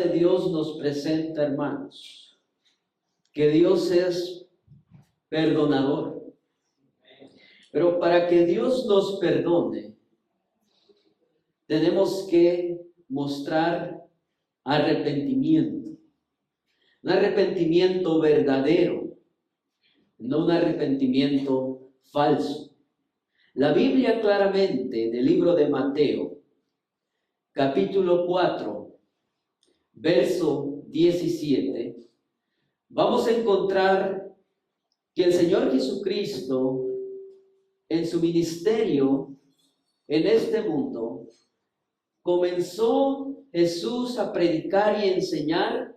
de Dios nos presenta, hermanos, que Dios es perdonador. Pero para que Dios nos perdone, tenemos que mostrar arrepentimiento. Un arrepentimiento verdadero, no un arrepentimiento falso. La Biblia claramente, en el libro de Mateo, capítulo 4, verso 17, vamos a encontrar que el Señor Jesucristo, en su ministerio en este mundo, comenzó Jesús a predicar y enseñar,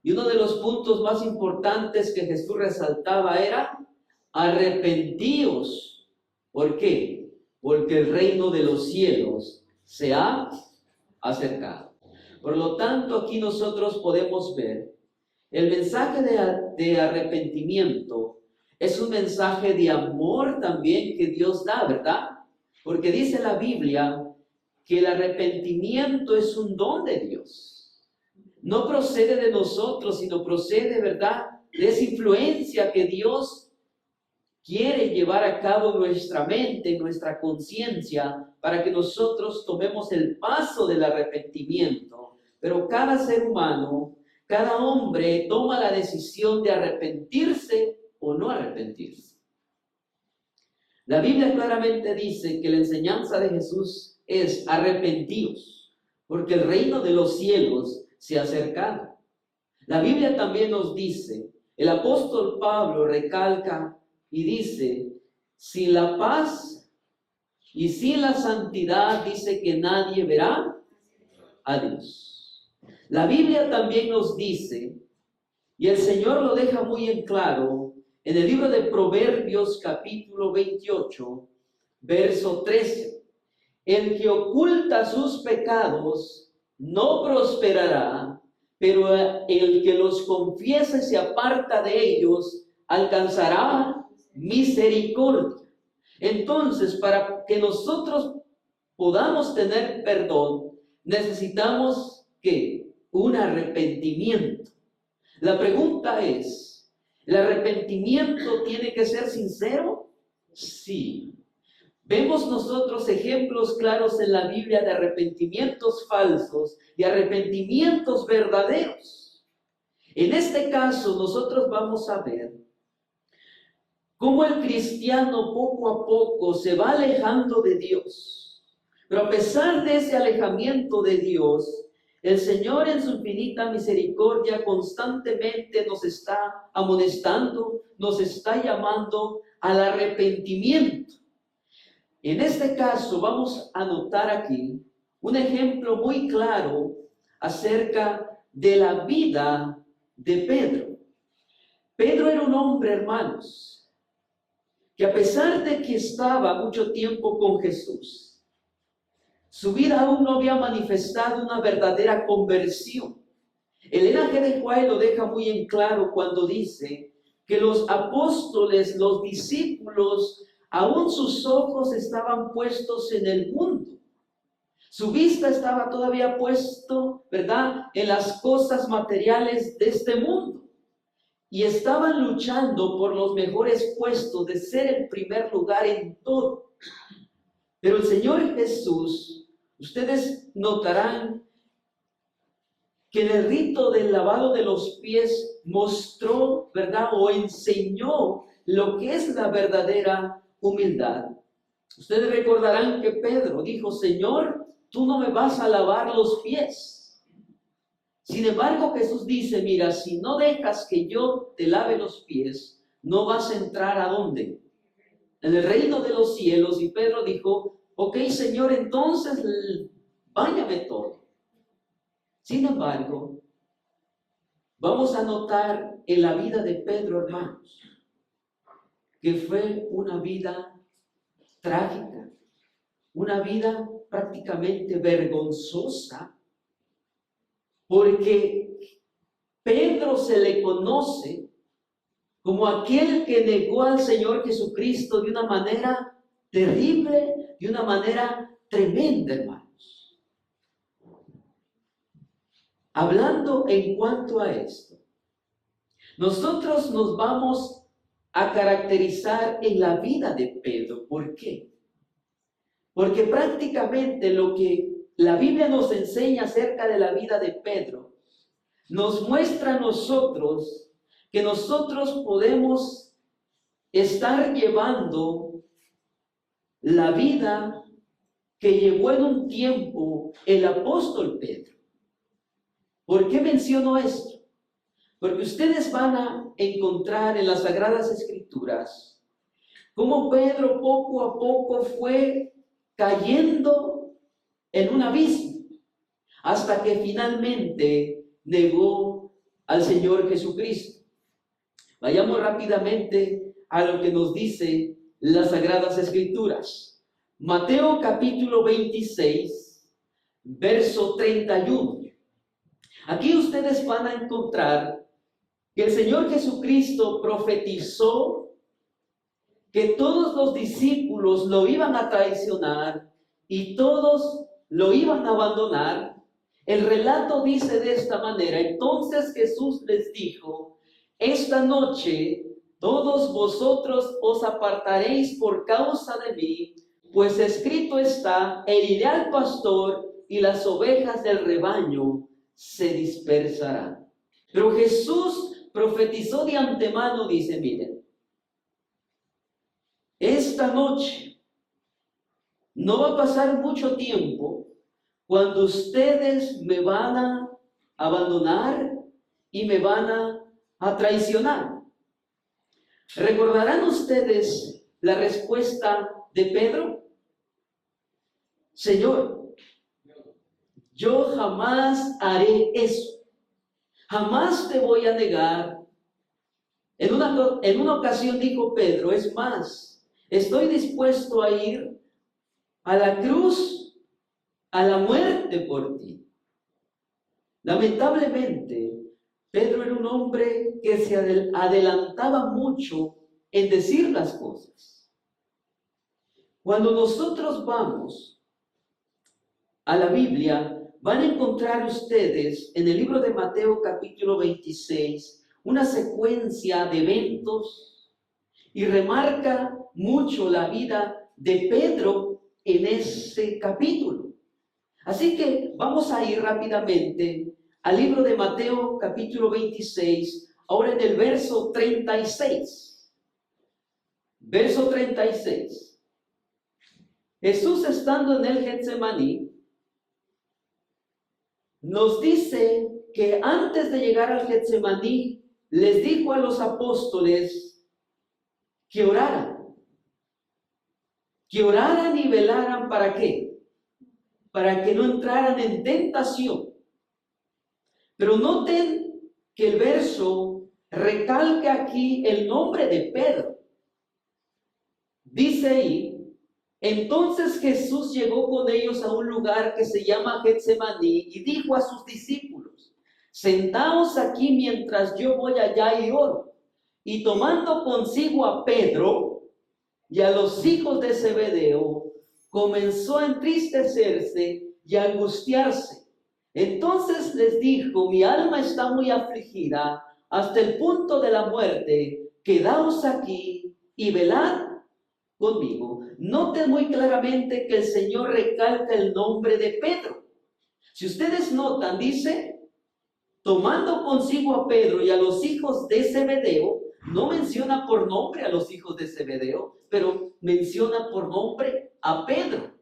y uno de los puntos más importantes que Jesús resaltaba era: arrepentíos. ¿Por qué? Porque el reino de los cielos se ha acercado. Por lo tanto, aquí nosotros podemos ver el mensaje de arrepentimiento. Es un mensaje de amor también que Dios da, ¿verdad? Porque dice la Biblia que el arrepentimiento es un don de Dios. No procede de nosotros, sino procede, ¿verdad?, de esa influencia que Dios quiere llevar a cabo en nuestra mente, en nuestra conciencia, para que nosotros tomemos el paso del arrepentimiento. Pero cada ser humano, cada hombre toma la decisión de arrepentirse o no arrepentirse. La Biblia claramente dice que la enseñanza de Jesús es: arrepentíos, porque el reino de los cielos se ha acercado. La Biblia también nos dice, el apóstol Pablo recalca y dice: sin la paz y sin la santidad, dice que nadie verá a Dios. La Biblia también nos dice, y el Señor lo deja muy en claro, en el libro de Proverbios capítulo 28, verso 13, el que oculta sus pecados no prosperará, pero el que los confiesa y se aparta de ellos alcanzará misericordia. Entonces, para que nosotros podamos tener perdón, necesitamos ¿qué? Un arrepentimiento. La pregunta es: ¿el arrepentimiento tiene que ser sincero? Sí. Vemos nosotros ejemplos claros en la Biblia de arrepentimientos falsos y arrepentimientos verdaderos. En este caso, nosotros vamos a ver cómo el cristiano poco a poco se va alejando de Dios. Pero a pesar de ese alejamiento de Dios, el Señor en su infinita misericordia constantemente nos está amonestando, nos está llamando al arrepentimiento. En este caso vamos a notar aquí un ejemplo muy claro acerca de la vida de Pedro. Pedro era un hombre, hermanos, que a pesar de que estaba mucho tiempo con Jesús, su vida aún no había manifestado una verdadera conversión. Elena G. de White lo deja muy en claro cuando dice que los apóstoles, los discípulos, aún sus ojos estaban puestos en el mundo. Su vista estaba todavía puesto, ¿verdad?, en las cosas materiales de este mundo. Y estaban luchando por los mejores puestos, de ser el primer lugar en todo. Pero el Señor Jesús, ustedes notarán que en el rito del lavado de los pies mostró, ¿verdad?, o enseñó lo que es la verdadera humildad. Ustedes recordarán que Pedro dijo: Señor, tú no me vas a lavar los pies. Sin embargo, Jesús dice: mira, si no dejas que yo te lave los pies, no vas a entrar ¿a dónde? En el reino de los cielos. Y Pedro dijo: ok, Señor, entonces báñame todo. Sin embargo, vamos a notar en la vida de Pedro, hermanos, que fue una vida trágica, una vida prácticamente vergonzosa, porque Pedro se le conoce como aquel que negó al Señor Jesucristo de una manera terrible, de una manera tremenda, hermanos. hablando en cuanto a esto, nosotros nos vamos a caracterizar en la vida de Pedro. ¿Por qué? Porque prácticamente lo que la Biblia nos enseña acerca de la vida de Pedro, nos muestra a nosotros que nosotros podemos estar llevando la vida que llevó en un tiempo el apóstol Pedro. ¿Por qué menciono esto? Porque ustedes van a encontrar en las Sagradas Escrituras cómo Pedro poco a poco fue cayendo en un abismo, hasta que finalmente negó al Señor Jesucristo. Vayamos rápidamente a lo que nos dice las Sagradas Escrituras. Mateo capítulo 26, verso 31. Aquí ustedes van a encontrar que el Señor Jesucristo profetizó que todos los discípulos lo iban a traicionar y todos lo iban a abandonar. El relato dice de esta manera: entonces Jesús les dijo: esta noche todos vosotros os apartaréis por causa de mí, pues escrito está: heriré al pastor y las ovejas del rebaño se dispersarán. Pero Jesús profetizó de antemano, dice, miren, esta noche no va a pasar mucho tiempo cuando ustedes me van a abandonar y me van a traicionar. ¿Recordarán ustedes la respuesta de Pedro? Señor, yo jamás haré eso. Jamás te voy a negar. En una ocasión dijo Pedro: es más, estoy dispuesto a ir a la cruz, a la muerte por ti. Lamentablemente, Pedro era un hombre que se adelantaba mucho en decir las cosas. Cuando nosotros vamos a la Biblia, van a encontrar ustedes en el libro de Mateo capítulo 26 una secuencia de eventos, y remarca mucho la vida de Pedro en ese capítulo. Así que vamos a ir rápidamente al libro de Mateo capítulo 26, ahora en el verso 36. Verso 36. Jesús, estando en el Getsemaní, nos dice que antes de llegar al Getsemaní les dijo a los apóstoles que oraran y velaran. ¿Para qué? Para que no entraran en tentación. Pero noten que el verso recalca aquí el nombre de Pedro. Dice ahí: entonces Jesús llegó con ellos a un lugar que se llama Getsemaní y dijo a sus discípulos: sentaos aquí mientras yo voy allá y oro. Y tomando consigo a Pedro y a los hijos de Zebedeo, comenzó a entristecerse y a angustiarse. Entonces les dijo: mi alma está muy afligida hasta el punto de la muerte. Quedaos aquí y velad conmigo. Noten muy claramente que el Señor recalca el nombre de Pedro. Si ustedes notan, dice: tomando consigo a Pedro y a los hijos de Zebedeo. No menciona por nombre a los hijos de Zebedeo, pero menciona por nombre a Pedro.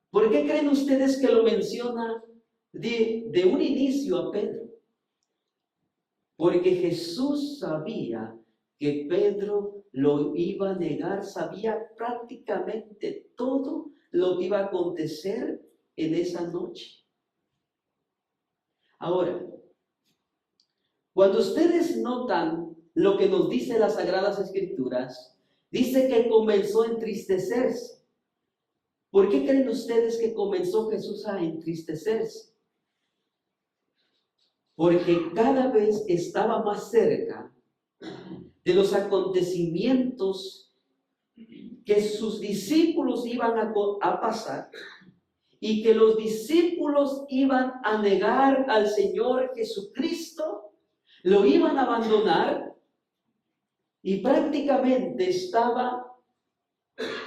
¿Por qué creen ustedes que lo menciona de un inicio a Pedro? Porque Jesús sabía que Pedro lo iba a negar, sabía prácticamente todo lo que iba a acontecer en esa noche. Ahora, cuando ustedes notan lo que nos dice las Sagradas Escrituras, dice que comenzó a entristecerse. ¿Por qué creen ustedes que comenzó Jesús a entristecerse? Porque cada vez estaba más cerca de los acontecimientos que sus discípulos iban a pasar, y que los discípulos iban a negar al Señor Jesucristo, lo iban a abandonar, y prácticamente estaba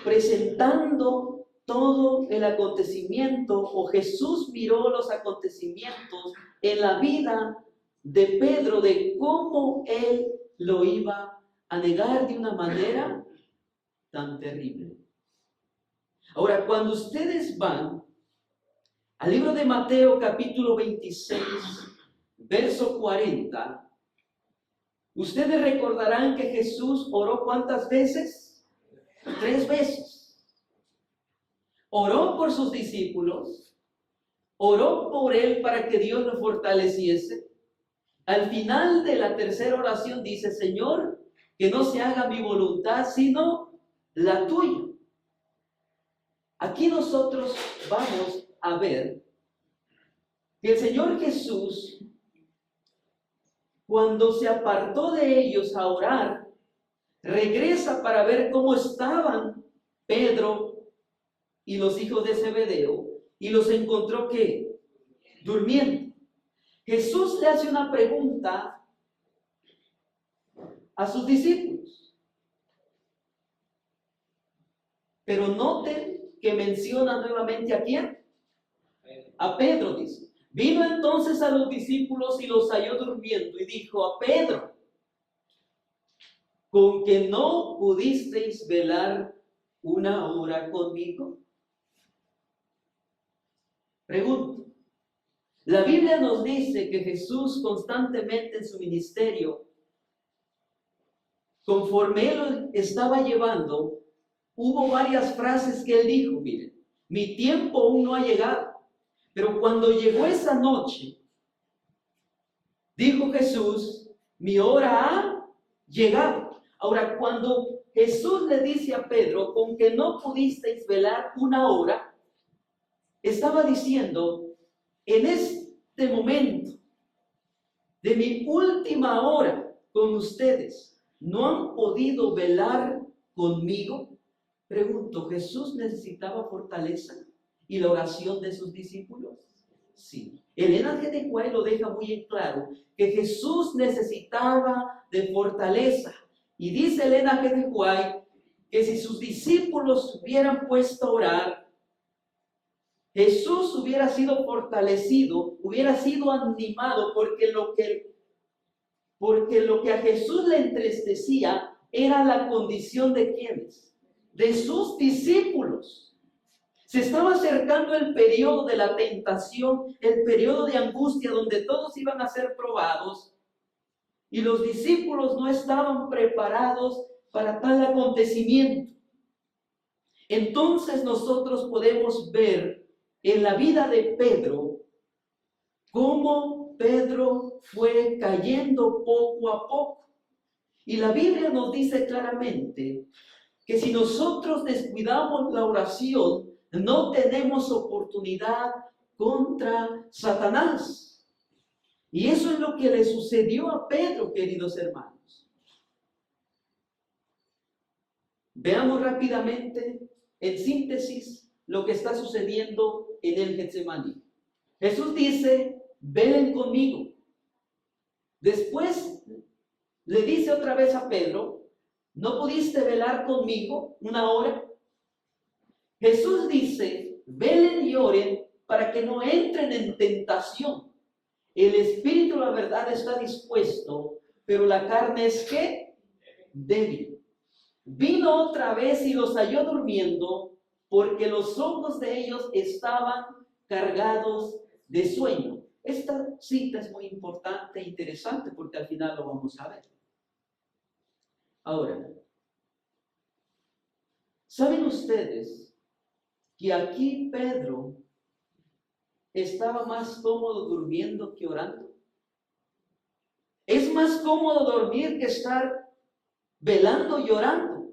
presentando todo el acontecimiento, o Jesús miró los acontecimientos en la vida de Pedro, de cómo él lo iba a negar de una manera tan terrible. Ahora, cuando ustedes van al libro de Mateo capítulo 26, verso 40, ustedes recordarán que Jesús oró ¿cuántas veces? 3 veces. Oró por sus discípulos, oró por él para que Dios lo fortaleciese. Al final de la tercera oración dice: Señor, que no se haga mi voluntad, sino la tuya. Aquí nosotros vamos a ver que el Señor Jesús, cuando se apartó de ellos a orar, regresa para ver cómo estaban Pedro y los hijos de Zebedeo, y los encontró ¿qué? Durmiendo. Jesús le hace una pregunta a sus discípulos, pero noten que menciona nuevamente ¿a quién? A Pedro, dice. Vino entonces a los discípulos y los halló durmiendo, y dijo a Pedro: ¿con que no pudisteis velar una hora conmigo? Pregunto. La Biblia nos dice que Jesús constantemente en su ministerio, conforme él lo estaba llevando, hubo varias frases que él dijo: miren, mi tiempo aún no ha llegado. Pero cuando llegó esa noche, dijo Jesús: mi hora ha llegado. Ahora, cuando Jesús le dice a Pedro: con que no pudisteis velar una hora, estaba diciendo: en este momento de mi última hora con ustedes, ¿no han podido velar conmigo? Pregunto, ¿Jesús necesitaba fortaleza y la oración de sus discípulos? Sí. Elena G. de White lo deja muy en claro, que Jesús necesitaba de fortaleza. Y dice Elena G. de White que si sus discípulos hubieran puesto a orar, Jesús hubiera sido fortalecido, hubiera sido animado, porque lo que a Jesús le entristecía era la condición de ¿quiénes? De sus discípulos. Se estaba acercando el periodo de la tentación, el periodo de angustia, donde todos iban a ser probados, y los discípulos no estaban preparados para tal acontecimiento. Entonces nosotros podemos ver en la vida de Pedro cómo Pedro fue cayendo poco a poco. Y la Biblia nos dice claramente que si nosotros descuidamos la oración, no tenemos oportunidad contra Satanás. Y eso es lo que le sucedió a Pedro, queridos hermanos. Veamos rápidamente, en síntesis, lo que está sucediendo en el Getsemaní. Jesús dice: velen conmigo. Después le dice otra vez a Pedro: ¿no pudiste velar conmigo una hora? Jesús dice: velen y oren para que no entren en tentación. El espíritu, la verdad, está dispuesto, pero la carne es ¿qué? Débil. Vino otra vez y los halló durmiendo, porque los ojos de ellos estaban cargados de sueño. Esta cita es muy importante e interesante, porque al final lo vamos a ver. Ahora, ¿saben ustedes que aquí Pedro estaba más cómodo durmiendo que orando? Es más cómodo dormir que estar velando y orando.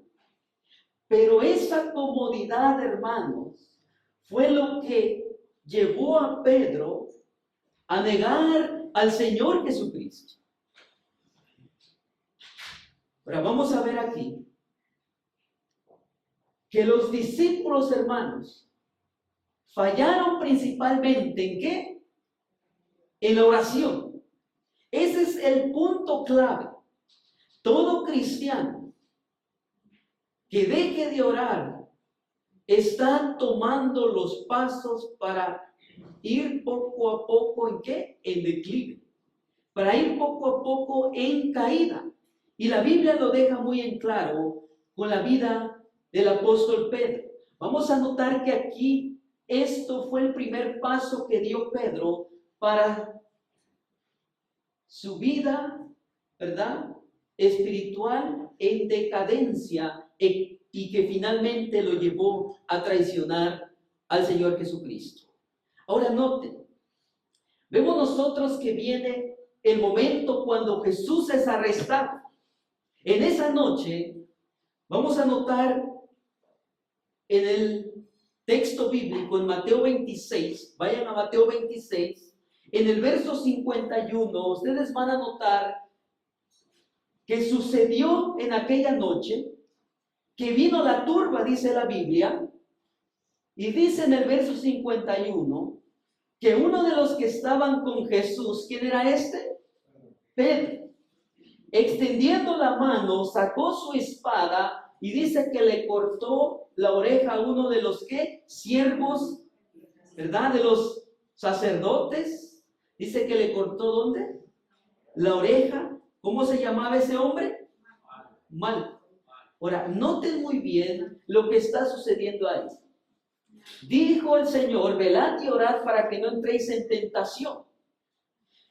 Pero esa comodidad, hermanos, fue lo que llevó a Pedro a negar al Señor Jesucristo. Ahora vamos a ver aquí que los discípulos, hermanos, fallaron principalmente ¿en qué? En la oración. Ese es el punto clave. Todo cristiano que deje de orar está tomando los pasos para ir poco a poco ¿en qué? En declive. Para ir poco a poco en caída. Y la Biblia lo deja muy en claro con la vida del apóstol Pedro. Vamos a notar que aquí esto fue el primer paso que dio Pedro para su vida, ¿verdad?, espiritual en decadencia y que finalmente lo llevó a traicionar al Señor Jesucristo. Ahora noten, vemos nosotros que viene el momento cuando Jesús es arrestado. En esa noche vamos a notar en el texto bíblico, en Mateo 26, vayan a Mateo 26, en el verso 51, ustedes van a notar que sucedió en aquella noche, que vino la turba, dice la Biblia, y dice en el verso 51, que uno de los que estaban con Jesús, ¿quién era este? Pedro. Extendiendo la mano, sacó su espada y dice que le cortó la oreja a uno de los ¿qué? Siervos, ¿verdad? De los sacerdotes. Dice que le cortó ¿dónde? La oreja. ¿Cómo se llamaba ese hombre? Malco. Ahora, noten muy bien lo que está sucediendo ahí. Dijo el Señor, velad y orad para que no entréis en tentación.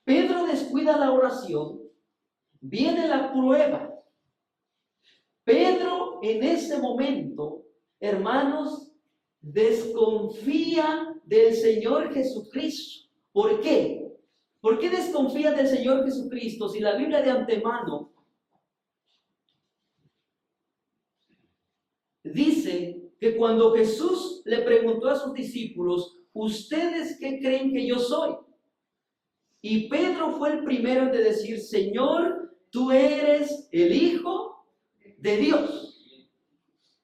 Pedro descuida la oración, viene la prueba. Pedro en ese momento, hermanos, desconfía del Señor Jesucristo. ¿Por qué? ¿Por qué desconfía del Señor Jesucristo si la Biblia de antemano dice que cuando Jesús le preguntó a sus discípulos, ¿ustedes qué creen que yo soy? Y Pedro fue el primero de decir, Señor, tú eres el Hijo de Dios,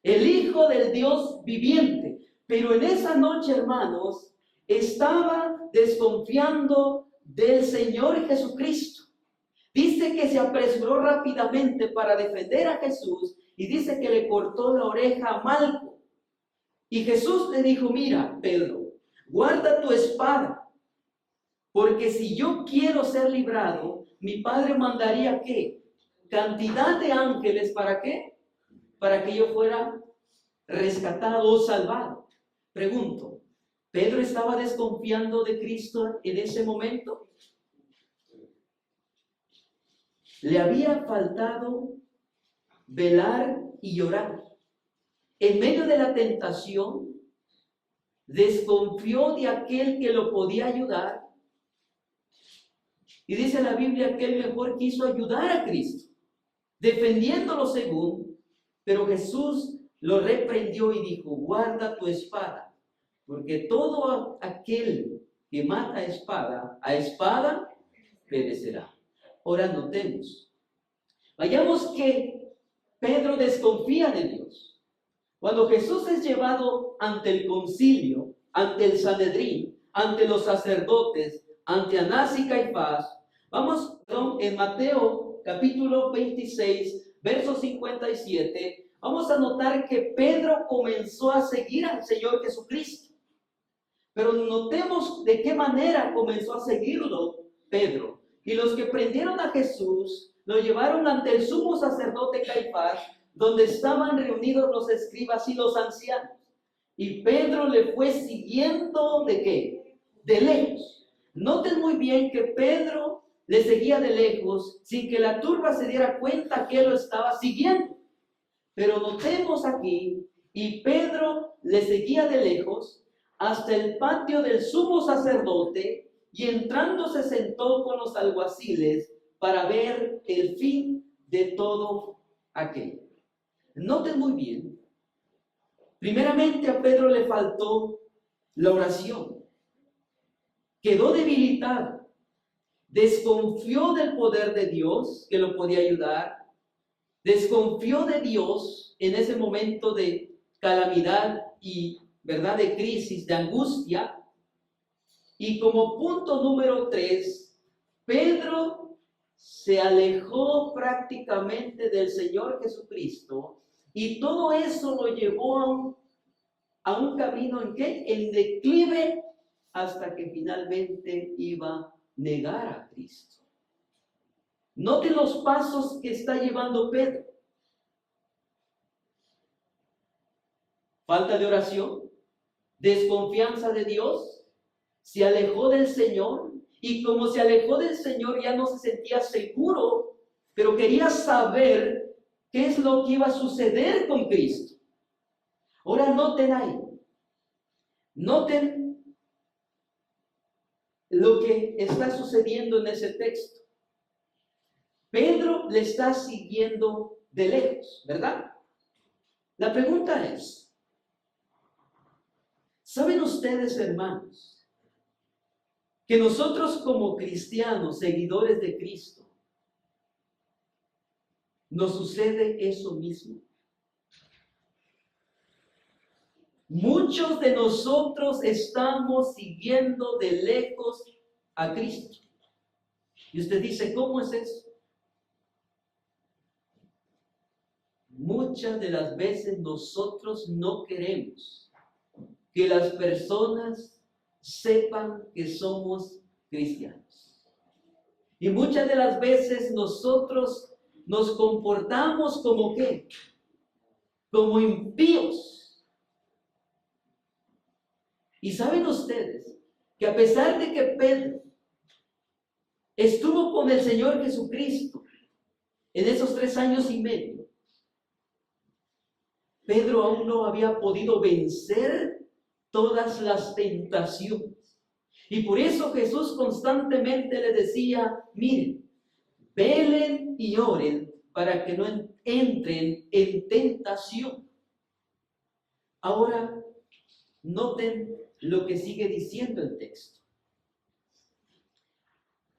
el Hijo del Dios viviente. Pero en esa noche, hermanos, estaba desconfiando del Señor Jesucristo. Dice que se apresuró rápidamente para defender a Jesús y dice que le cortó la oreja a Malco. Y Jesús le dijo, mira, Pedro, guarda tu espada, porque si yo quiero ser librado, mi Padre mandaría ¿qué? Cantidad de ángeles, ¿para qué? Para que yo fuera rescatado o salvado. Pregunto, ¿Pedro estaba desconfiando de Cristo en ese momento? Le había faltado velar y llorar. En medio de la tentación, desconfió de aquel que lo podía ayudar. Y dice la Biblia que él mejor quiso ayudar a Cristo, defendiéndolo según, pero Jesús lo reprendió y dijo, guarda tu espada, porque todo aquel que mata a espada perecerá. Ahora notemos, vayamos que Pedro desconfía de Dios. Cuando Jesús es llevado ante el concilio, ante el Sanedrín, ante los sacerdotes, ante Anás y Caifás, vamos en Mateo capítulo 26, verso 57, vamos a notar que Pedro comenzó a seguir al Señor Jesucristo. Pero notemos de qué manera comenzó a seguirlo Pedro. Y los que prendieron a Jesús lo llevaron ante el sumo sacerdote Caifás, donde estaban reunidos los escribas y los ancianos. Y Pedro le fue siguiendo ¿de qué? De lejos. Noten muy bien que Pedro le seguía de lejos sin que la turba se diera cuenta que él lo estaba siguiendo. Pero notemos aquí, y Pedro le seguía de lejos hasta el patio del sumo sacerdote y entrando se sentó con los alguaciles para ver el fin de todo aquello. Noten muy bien, primeramente a Pedro le faltó la oración. Quedó debilitado, desconfió del poder de Dios que lo podía ayudar, desconfió de Dios en ese momento de calamidad y ¿verdad? De crisis, de angustia. Y como punto número 3, Pedro se alejó prácticamente del Señor Jesucristo y todo eso lo llevó a un camino en que en declive hasta que finalmente iba a negar a Cristo. Noten los pasos que está llevando Pedro. Falta de oración, desconfianza de Dios, se alejó del Señor y como se alejó del Señor ya no se sentía seguro, pero quería saber qué es lo que iba a suceder con Cristo. Ahora noten ahí, noten lo que está sucediendo en ese texto. Pedro le está siguiendo de lejos, ¿verdad? La pregunta es, ¿saben ustedes, hermanos, que nosotros como cristianos, seguidores de Cristo, nos sucede eso mismo? Muchos de nosotros estamos siguiendo de lejos a Cristo. Y usted dice, ¿cómo es eso? Muchas de las veces nosotros no queremos que las personas sepan que somos cristianos. Y muchas de las veces nosotros nos comportamos como ¿qué? Como impíos. Y saben ustedes que a pesar de que Pedro estuvo con el Señor Jesucristo en esos 3 años y medio, Pedro aún no había podido vencer todas las tentaciones. Y por eso Jesús constantemente le decía, miren, velen y oren para que no entren en tentación. Ahora, noten lo que sigue diciendo el texto.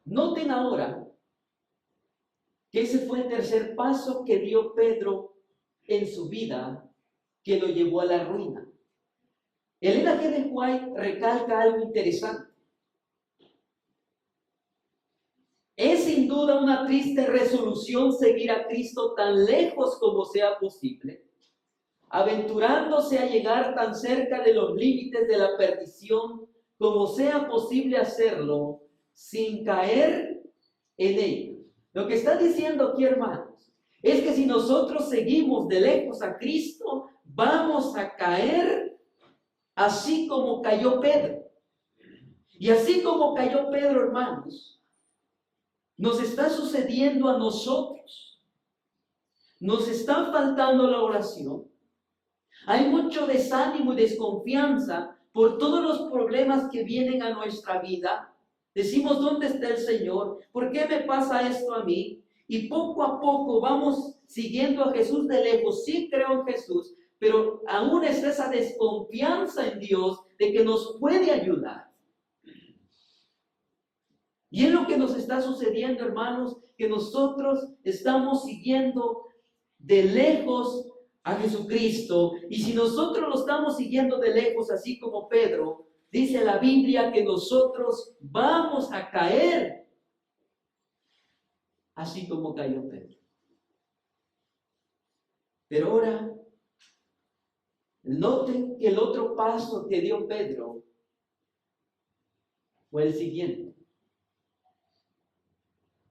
Noten ahora que ese fue el tercer paso que dio Pedro en su vida, que lo llevó a la ruina. Elena G. de White recalca algo interesante. Es sin duda una triste resolución seguir a Cristo tan lejos como sea posible, aventurándose a llegar tan cerca de los límites de la perdición como sea posible hacerlo sin caer en ello. Lo que está diciendo aquí, hermanos, es que si nosotros seguimos de lejos a Cristo, vamos a caer así como cayó Pedro. Y así como cayó Pedro, hermanos, nos está sucediendo a nosotros. Nos está faltando la oración. Hay mucho desánimo y desconfianza por todos los problemas que vienen a nuestra vida. Decimos, ¿dónde está el Señor? ¿Por qué me pasa esto a mí? Y poco a poco vamos siguiendo a Jesús de lejos. Sí creo en Jesús, pero aún está esa desconfianza en Dios de que nos puede ayudar. Y es lo que nos está sucediendo, hermanos, que nosotros estamos siguiendo de lejos a Jesucristo. Y si nosotros lo estamos siguiendo de lejos, así como Pedro, dice la Biblia que nosotros vamos a caer, así como cayó Pedro. Pero ahora, noten que el otro paso que dio Pedro fue el siguiente.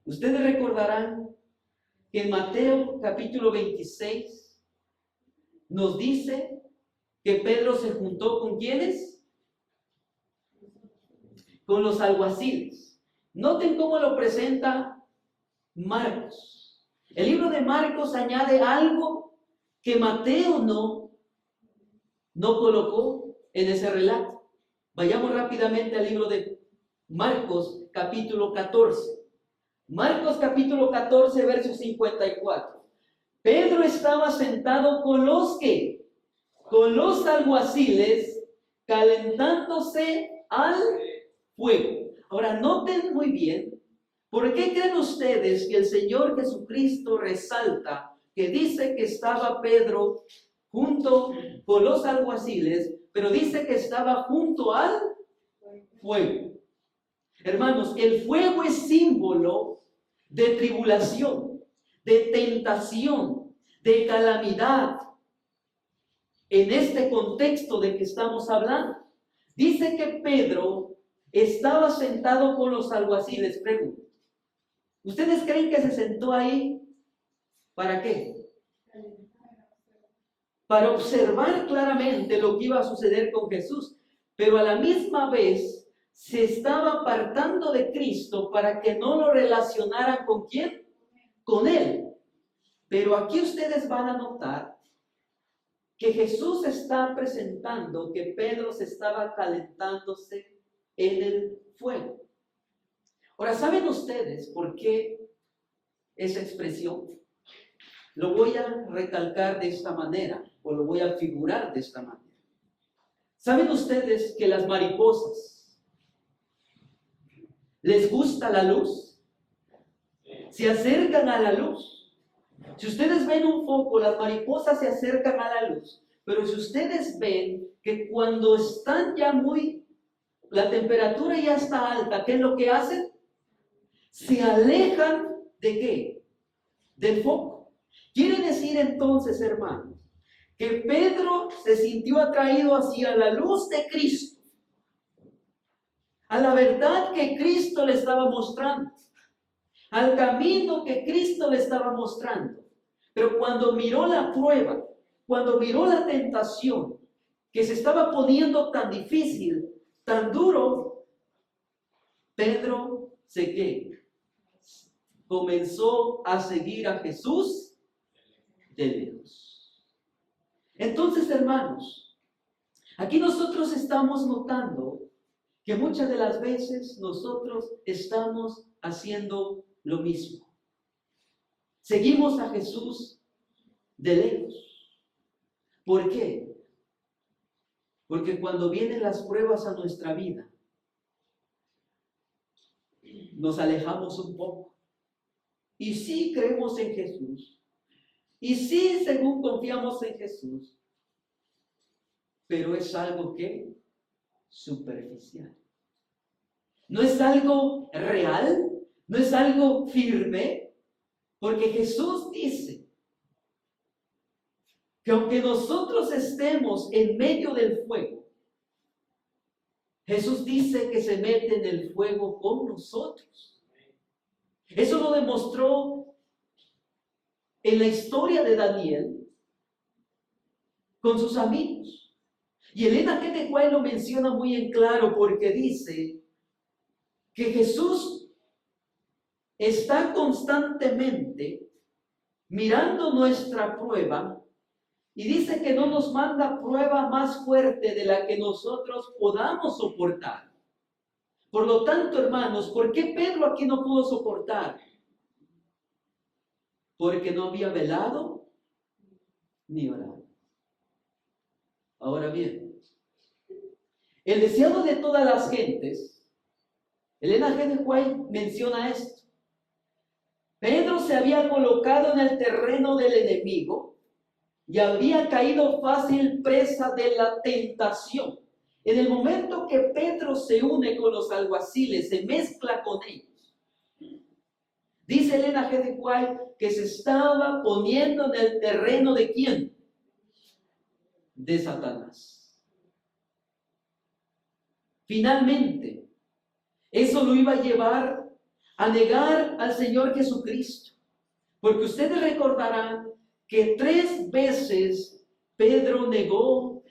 Ustedes recordarán que en Mateo capítulo 26 nos dice que Pedro se juntó ¿con quiénes? Con los alguaciles. Noten cómo lo presenta Marcos. El libro de Marcos añade algo que Mateo no colocó en ese relato. Vayamos rápidamente al libro de Marcos capítulo 14. Marcos capítulo 14, verso 54. Pedro estaba sentado con los que, con los alguaciles, calentándose al fuego. Ahora noten muy bien, ¿por qué creen ustedes que el Señor Jesucristo resalta que dice que estaba Pedro junto con los alguaciles? pero dice que estaba junto al fuego. Hermanos, el fuego es símbolo de tribulación, de tentación, de calamidad. En este contexto de que estamos hablando, dice que Pedro estaba sentado con los alguaciles. Pregunto, ¿ustedes creen que se sentó ahí? ¿Para qué? Para observar claramente lo que iba a suceder con Jesús, pero a la misma vez se estaba apartando de Cristo para que no lo relacionaran ¿con quién? Con Él. Pero aquí ustedes van a notar que Jesús está presentando que Pedro se estaba calentándose en el fuego. Ahora, ¿saben ustedes por qué esa expresión? Lo voy a recalcar de esta manera, o lo voy a figurar de esta manera. ¿Saben ustedes que las mariposas les gusta la luz? Se acercan a la luz. Si ustedes ven un foco, las mariposas se acercan a la luz. Pero si ustedes ven que cuando están ya la temperatura ya está alta, ¿qué es lo que hacen? Se alejan ¿de qué? Del foco. Quiere decir entonces, hermanos, que Pedro se sintió atraído hacia la luz de Cristo, a la verdad que Cristo le estaba mostrando, al camino que Cristo le estaba mostrando. Pero cuando miró la prueba, cuando miró la tentación, que se estaba poniendo tan difícil, tan duro, Pedro comenzó a seguir a Jesús de lejos. Entonces, hermanos, aquí nosotros estamos notando que muchas de las veces nosotros estamos haciendo lo mismo. Seguimos a Jesús de lejos. ¿Por qué? Porque cuando vienen las pruebas a nuestra vida, nos alejamos un poco. Y sí creemos en Jesús. Y sí, según confiamos en Jesús. Pero es algo que superficial. No es algo real, no es algo firme, porque Jesús dice que aunque nosotros estemos en medio del fuego, Jesús dice que se mete en el fuego con nosotros. Eso lo demostró en la historia de Daniel con sus amigos. Y Elena G. de White lo menciona muy en claro porque dice que Jesús está constantemente mirando nuestra prueba y dice que no nos manda prueba más fuerte de la que nosotros podamos soportar. Por lo tanto, hermanos, ¿por qué Pedro aquí no pudo soportar? Porque no había velado ni orado. Ahora bien, el deseado de todas las gentes, Elena G. de White menciona esto. Pedro se había colocado en el terreno del enemigo y había caído fácil presa de la tentación. En el momento que Pedro se une con los alguaciles, se mezcla con ellos, dice Elena G. de White que se estaba poniendo en el terreno ¿de quién? De Satanás. Finalmente, eso lo iba a llevar a negar al Señor Jesucristo. Porque ustedes recordarán que 3 veces Pedro negó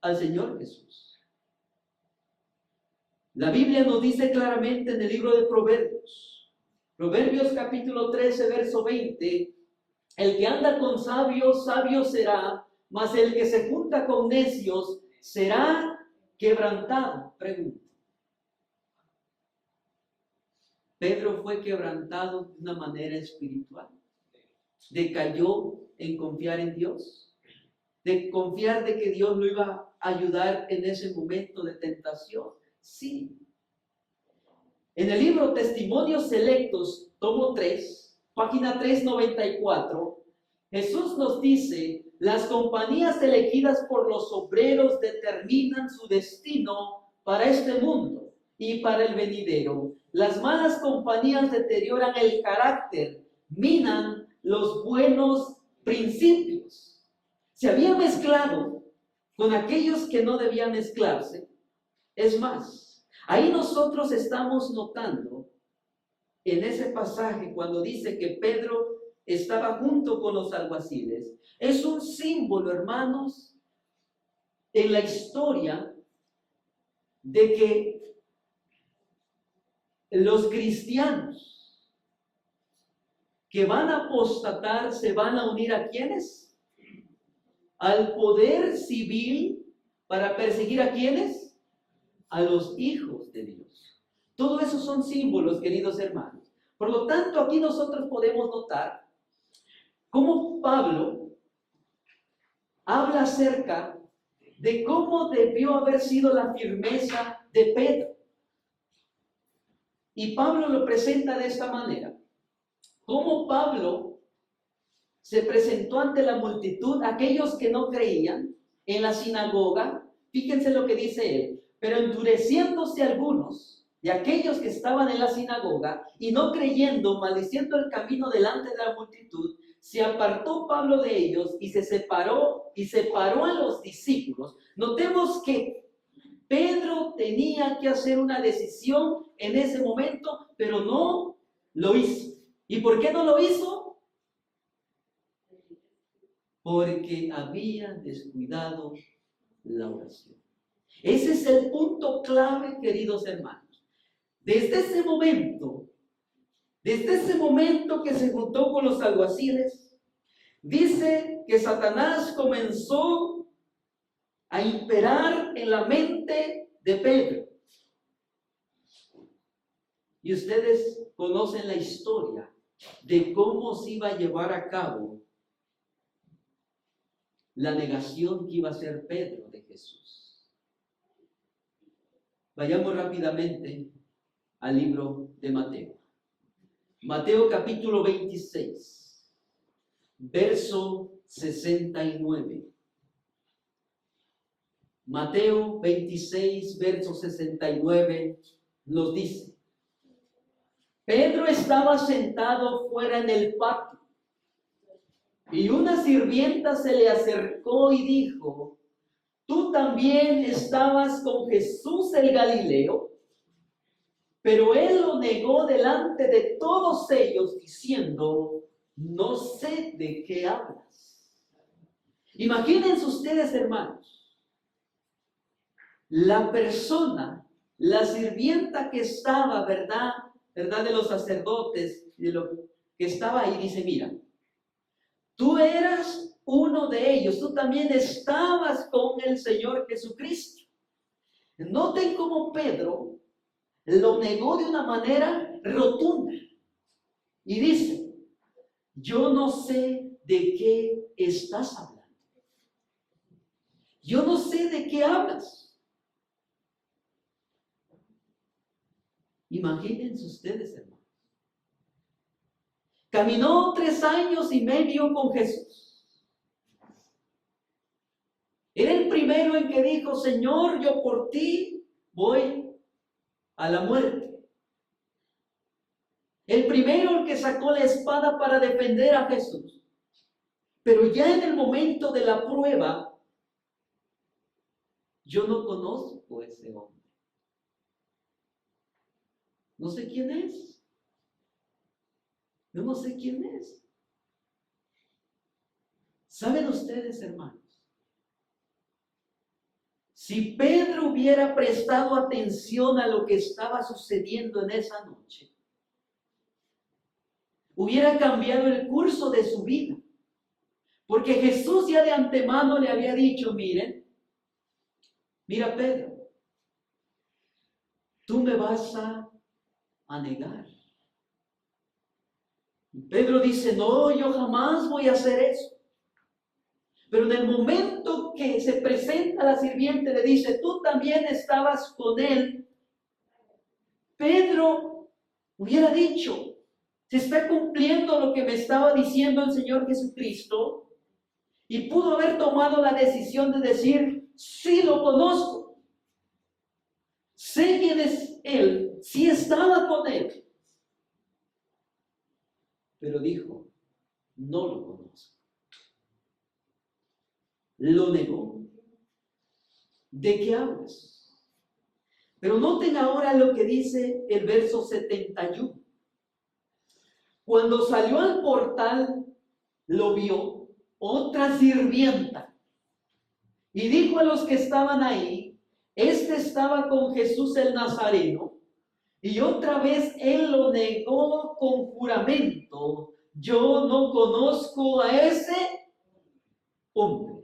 al Señor Jesús. La Biblia nos dice claramente en el libro de Proverbios capítulo 13, verso 20, el que anda con sabios, sabio será, mas el que se junta con necios será quebrantado. Pregunta. Pedro fue quebrantado de una manera espiritual. Decayó en confiar en Dios, de confiar de que Dios lo iba a ayudar en ese momento de tentación. Sí. En el libro Testimonios Selectos, tomo 3, página 394, Jesús nos dice Las compañías elegidas por los obreros determinan su destino para este mundo y para el venidero. Las malas compañías deterioran el carácter, minan los buenos principios. Se había mezclado con aquellos que no debían mezclarse. Es más, ahí nosotros estamos notando en ese pasaje cuando dice que Pedro estaba junto con los alguaciles. Es un símbolo, hermanos, en la historia de que los cristianos que van a apostatar se van a unir ¿a quiénes? Al poder civil para perseguir ¿a quiénes? A los hijos de Dios. Todo eso son símbolos, queridos hermanos. Por lo tanto, aquí nosotros podemos notar cómo Pablo habla acerca de cómo debió haber sido la firmeza de Pedro. Y Pablo lo presenta de esta manera. Cómo Pablo se presentó ante la multitud, aquellos que no creían, en la sinagoga. Fíjense lo que dice él. Pero endureciéndose algunos de aquellos que estaban en la sinagoga y no creyendo, maldiciendo el camino delante de la multitud, se apartó Pablo de ellos y separó a los discípulos. Notemos que Pedro tenía que hacer una decisión en ese momento, pero no lo hizo. ¿Y por qué no lo hizo? Porque había descuidado la oración. Ese es el punto clave, queridos hermanos. Desde ese momento que se juntó con los alguaciles, dice que Satanás comenzó a imperar en la mente de Pedro. Y ustedes conocen la historia de cómo se iba a llevar a cabo la negación que iba a hacer Pedro de Jesús. Vayamos rápidamente al libro de Mateo. Mateo capítulo 26, verso 69. Mateo 26, verso 69 nos dice: Pedro estaba sentado fuera en el patio y una sirvienta se le acercó y dijo: ¿tú también estabas con Jesús el Galileo? Pero él lo negó delante de todos ellos, diciendo: no sé de qué hablas. Imagínense ustedes, hermanos, la persona, la sirvienta que estaba, ¿verdad? De los sacerdotes, de lo que estaba ahí, dice: mira, tú eras uno de ellos, tú también estabas con el Señor Jesucristo. Noten cómo Pedro lo negó de una manera rotunda y dice: yo no sé de qué estás hablando. Yo no sé de qué hablas. Imagínense ustedes, hermanos. Caminó 3 años y medio con Jesús. Era el primero en que dijo: Señor, yo por ti voy a la muerte. El primero el que sacó la espada para defender a Jesús. Pero ya en el momento de la prueba, yo no conozco a ese hombre. No sé quién es. Yo no sé quién es. ¿Saben ustedes, hermanos? Si Pedro hubiera prestado atención a lo que estaba sucediendo en esa noche, hubiera cambiado el curso de su vida. Porque Jesús ya de antemano le había dicho: mira Pedro, tú me vas a negar. Y Pedro dice: no, yo jamás voy a hacer eso. Pero en el momento que se presenta la sirviente, le dice: tú también estabas con él. Pedro hubiera dicho: se está cumpliendo lo que me estaba diciendo el Señor Jesucristo. Y pudo haber tomado la decisión de decir, sí lo conozco. Sé quién es él, sí estaba con él. Pero dijo, no lo conozco. Lo negó. ¿De qué hablas? Pero noten ahora lo que dice el verso 71. Cuando salió al portal, lo vio otra sirvienta y dijo a los que estaban ahí, este estaba con Jesús el Nazareno, y otra vez él lo negó con juramento, yo no conozco a ese hombre.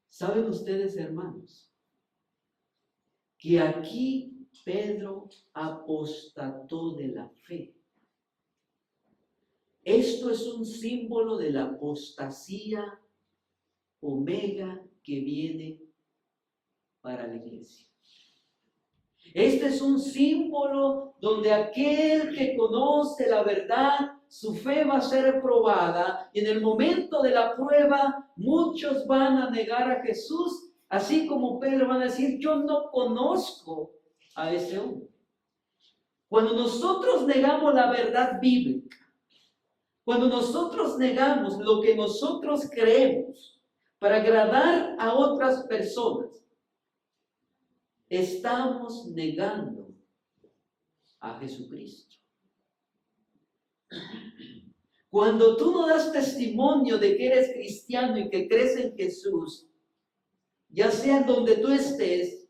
¿Saben ustedes, hermanos, que aquí Pedro apostató de la fe? Esto es un símbolo de la apostasía omega que viene para la iglesia. Este es un símbolo donde aquel que conoce la verdad, su fe va a ser probada, y en el momento de la prueba muchos van a negar a Jesús, así como Pedro van a decir, yo no conozco a ese hombre. Cuando nosotros negamos la verdad bíblica, cuando nosotros negamos lo que nosotros creemos para agradar a otras personas, estamos negando a Jesucristo. Cuando tú no das testimonio de que eres cristiano y que crees en Jesús, ya sea en donde tú estés,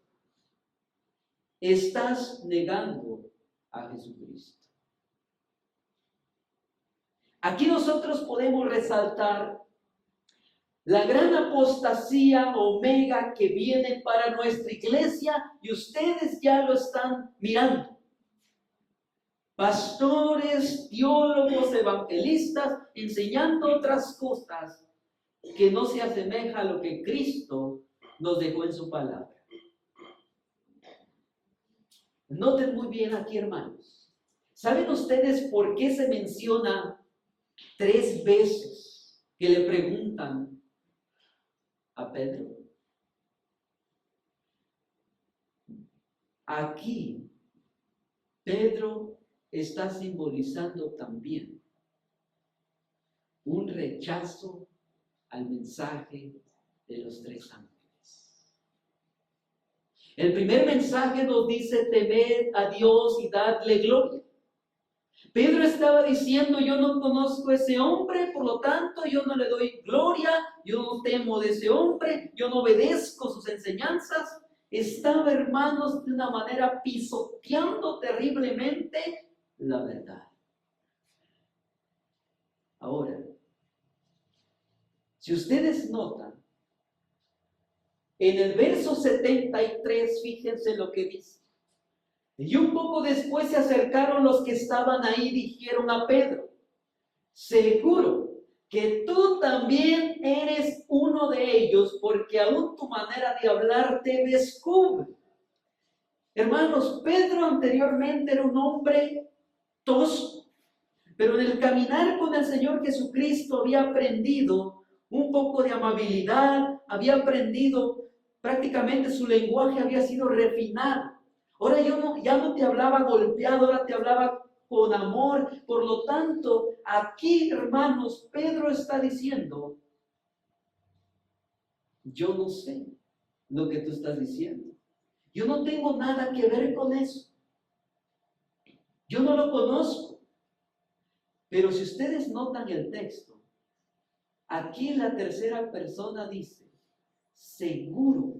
estás negando a Jesucristo. Aquí nosotros podemos resaltar la gran apostasía omega que viene para nuestra iglesia, y ustedes ya lo están mirando. Pastores, teólogos, evangelistas, enseñando otras cosas que no se asemeja a lo que Cristo nos dejó en su palabra. Noten muy bien aquí, hermanos. ¿Saben ustedes por qué se menciona 3 veces que le preguntan a Pedro? Aquí Pedro está simbolizando también un rechazo al mensaje de los 3 ángeles. El primer mensaje nos dice, temed a Dios y dadle gloria. Pedro estaba diciendo, yo no conozco a ese hombre, por lo tanto yo no le doy gloria, yo no temo de ese hombre, yo no obedezco sus enseñanzas. Estaba, hermanos, de una manera pisoteando terriblemente la verdad. Ahora, si ustedes notan, en el verso 73, fíjense lo que dice. Y un poco después se acercaron los que estaban ahí y dijeron a Pedro, seguro que tú también eres uno de ellos, porque aún tu manera de hablar te descubre. Hermanos, Pedro anteriormente era un hombre tosco, pero en el caminar con el Señor Jesucristo había aprendido un poco de amabilidad, había aprendido, prácticamente su lenguaje había sido refinado. Ahora ya no te hablaba golpeado, ahora te hablaba con amor. Por lo tanto, aquí, hermanos, Pedro está diciendo, yo no sé lo que tú estás diciendo. Yo no tengo nada que ver con eso. Yo no lo conozco. Pero si ustedes notan el texto, aquí la tercera persona dice, seguro.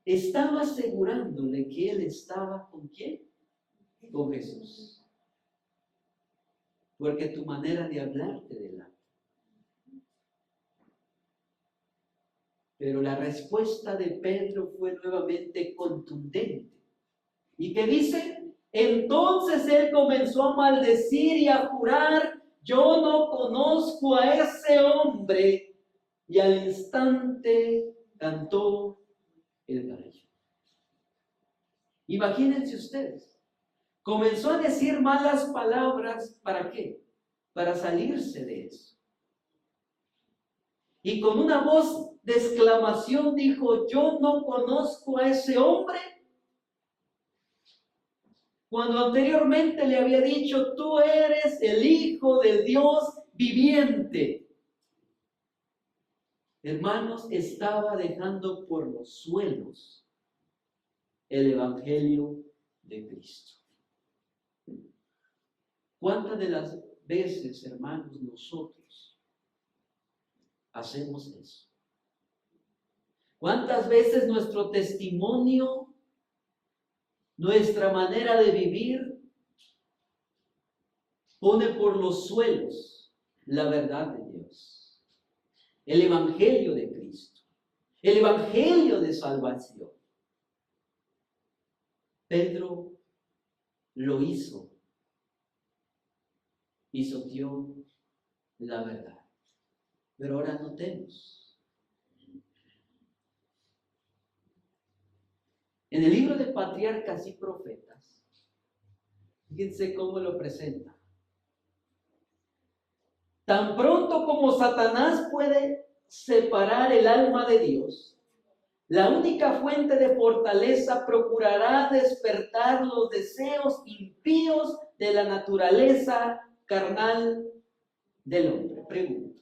Estaba asegurándole que él estaba ¿con quién? Con Jesús. Porque tu manera de hablar te delata. Pero la respuesta de Pedro fue nuevamente contundente. ¿Y qué dice? Entonces él comenzó a maldecir y a jurar, yo no conozco a ese hombre. Y al instante cantó el gallo. Imagínense ustedes, comenzó a decir malas palabras, ¿para qué? para salirse de eso. Y con una voz de exclamación dijo: yo no conozco a ese hombre. Cuando anteriormente le había dicho: tú eres el Hijo del Dios viviente. Hermanos, estaba dejando por los suelos el Evangelio de Cristo. ¿Cuántas de las veces, hermanos, nosotros hacemos eso? ¿Cuántas veces nuestro testimonio, nuestra manera de vivir, pone por los suelos la verdad de Dios, el Evangelio de Cristo, el Evangelio de salvación? Pedro lo hizo, pisoteó la verdad. Pero ahora notemos. En el libro de Patriarcas y Profetas, fíjense cómo lo presenta. Tan pronto como Satanás puede separar el alma de Dios, la única fuente de fortaleza procurará despertar los deseos impíos de la naturaleza carnal del hombre. Pregunto.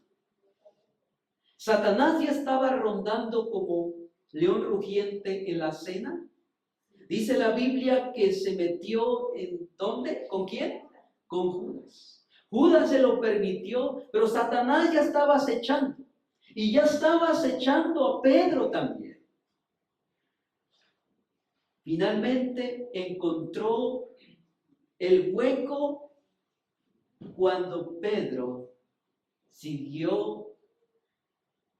¿Satanás ya estaba rondando como león rugiente en la cena? Dice la Biblia que se metió en ¿dónde? ¿Con quién? Con Judas. Judas se lo permitió, pero Satanás ya estaba acechando. Y ya estaba acechando a Pedro también. Finalmente encontró el hueco cuando Pedro siguió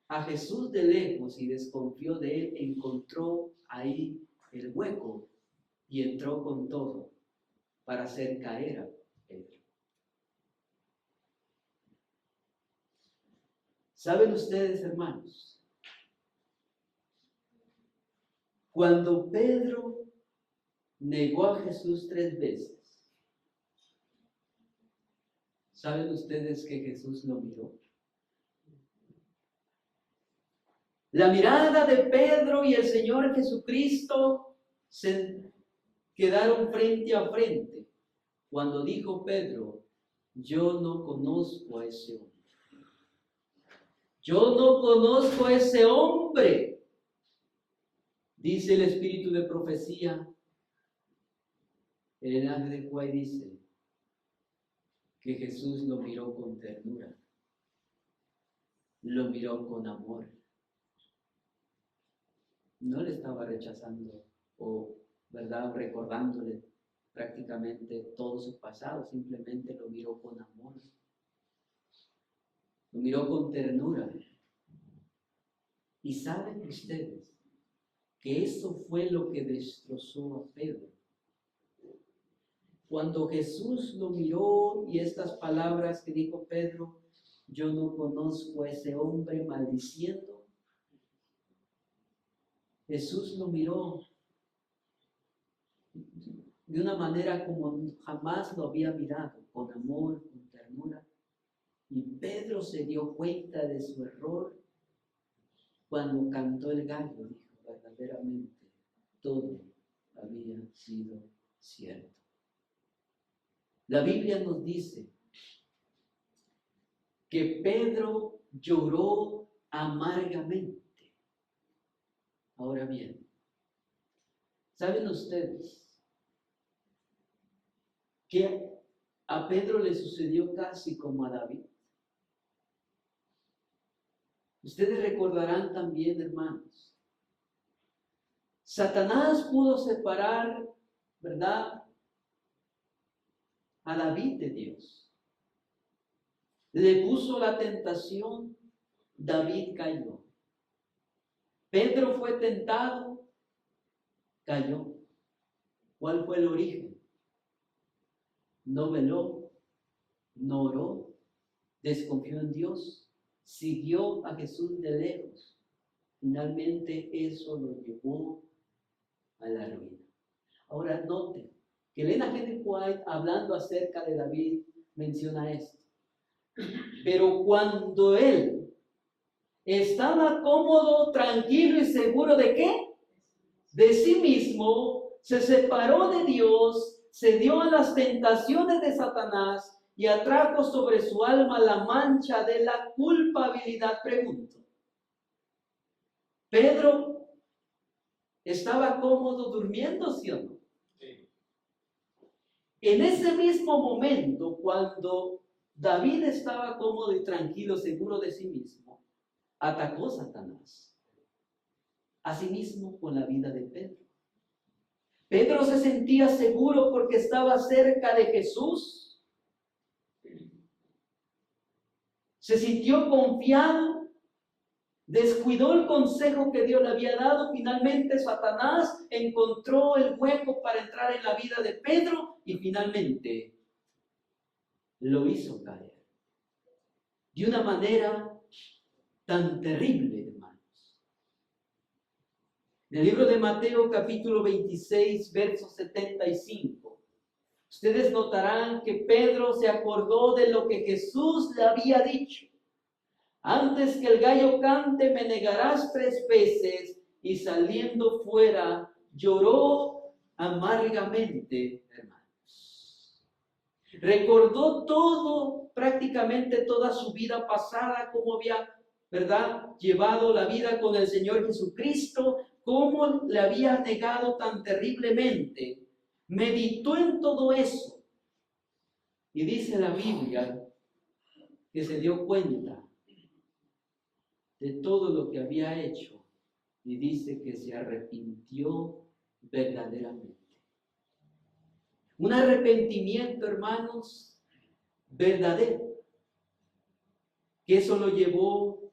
a Jesús de lejos y desconfió de él. Encontró ahí el hueco y entró con todo para hacer caer a Pedro. ¿Saben ustedes, hermanos? Cuando Pedro negó a Jesús 3 veces, ¿saben ustedes que Jesús lo miró? La mirada de Pedro y el Señor Jesucristo se quedaron frente a frente cuando dijo Pedro: yo no conozco a ese hombre. Yo no conozco a ese hombre. Dice el espíritu de profecía, el ángel de Juárez dice que Jesús lo miró con ternura, lo miró con amor. No le estaba rechazando o, ¿verdad?, recordándole prácticamente todo su pasado, simplemente lo miró con amor, lo miró con ternura. Y saben ustedes que eso fue lo que destrozó a Pedro. Cuando Jesús lo miró y estas palabras que dijo Pedro: yo no conozco a ese hombre, maldiciendo, Jesús lo miró de una manera como jamás lo había mirado, con amor, con ternura. Y Pedro se dio cuenta de su error cuando cantó el gallo. Dijo: verdaderamente todo había sido cierto. La Biblia nos dice que Pedro lloró amargamente. Ahora bien, ¿saben ustedes que a Pedro le sucedió casi como a David? Ustedes recordarán también, hermanos, Satanás pudo separar, ¿verdad?, a David de Dios. Le puso la tentación, David cayó. Pedro fue tentado, cayó. ¿Cuál fue el origen? No veló, no oró, desconfió en Dios, siguió a Jesús de lejos. Finalmente eso lo llevó a la ruina. Ahora noten que Elena G. White, hablando acerca de David, menciona esto. Pero cuando él estaba cómodo, tranquilo y seguro ¿de qué? De sí mismo, se separó de Dios, se dio a las tentaciones de Satanás y atrajo sobre su alma la mancha de la culpabilidad. Pregunto, ¿Pedro estaba cómodo durmiendo, sí o no? Sí. En ese mismo momento, cuando David estaba cómodo y tranquilo, seguro de sí mismo, atacó Satanás. Asimismo con la vida de Pedro. Pedro se sentía seguro porque estaba cerca de Jesús. Se sintió confiado. Descuidó el consejo que Dios le había dado. Finalmente Satanás encontró el hueco para entrar en la vida de Pedro y finalmente lo hizo caer. De una manera tan terrible, hermanos. En el libro de Mateo capítulo 26, verso 75, ustedes notarán que Pedro se acordó de lo que Jesús le había dicho. Antes que el gallo cante, me negarás 3 veces. Y saliendo fuera, lloró amargamente, hermanos. Recordó todo, prácticamente toda su vida pasada, cómo había, ¿verdad?, llevado la vida con el Señor Jesucristo, cómo le había negado tan terriblemente. Meditó en todo eso. Y dice la Biblia que se dio cuenta de todo lo que había hecho y dice que se arrepintió verdaderamente. Un arrepentimiento, hermanos, verdadero, que eso lo llevó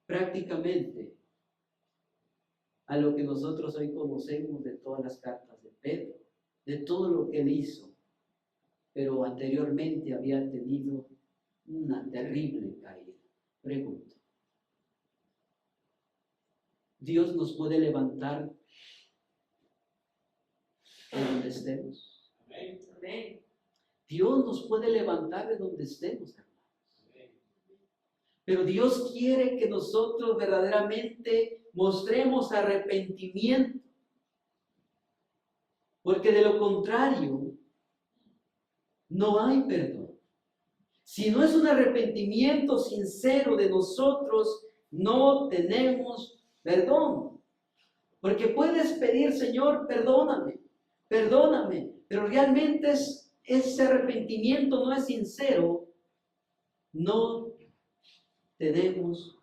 prácticamente a lo que nosotros hoy conocemos de todas las cartas de Pedro, de todo lo que él hizo, pero anteriormente había tenido una terrible caída. Pregunto, ¿Dios nos puede levantar de donde estemos? Amén. Dios nos puede levantar de donde estemos, hermanos. Pero Dios quiere que nosotros verdaderamente mostremos arrepentimiento, porque de lo contrario no hay perdón. Si no es un arrepentimiento sincero de nosotros, no tenemos perdón. Porque puedes pedir, Señor, perdóname, perdóname, pero realmente ese arrepentimiento no es sincero, no tenemos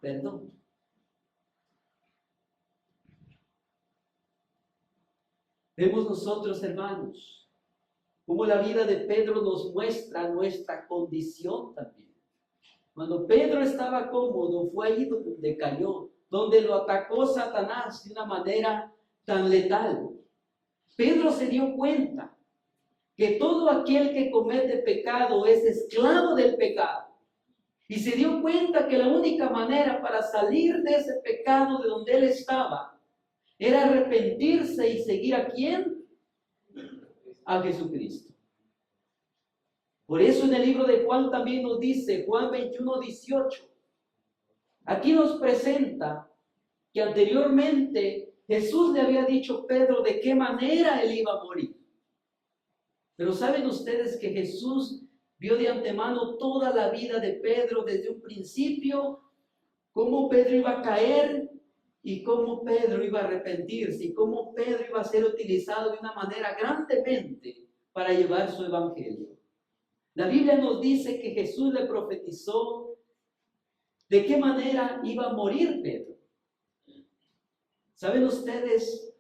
perdón. Vemos nosotros, hermanos, cómo la vida de Pedro nos muestra nuestra condición también. Cuando Pedro estaba cómodo, fue ahí donde cayó, donde lo atacó Satanás de una manera tan letal. Pedro se dio cuenta que todo aquel que comete pecado es esclavo del pecado. Y se dio cuenta que la única manera para salir de ese pecado de donde él estaba era arrepentirse y seguir ¿a quién? A Jesucristo. Por eso en el libro de Juan también nos dice, Juan 21, 18, aquí nos presenta que anteriormente Jesús le había dicho a Pedro de qué manera él iba a morir. Pero ¿saben ustedes que Jesús vio de antemano toda la vida de Pedro desde un principio? Cómo Pedro iba a caer y cómo Pedro iba a arrepentirse y cómo Pedro iba a ser utilizado de una manera grandemente para llevar su evangelio. La Biblia nos dice que Jesús le profetizó de qué manera iba a morir Pedro. ¿Saben ustedes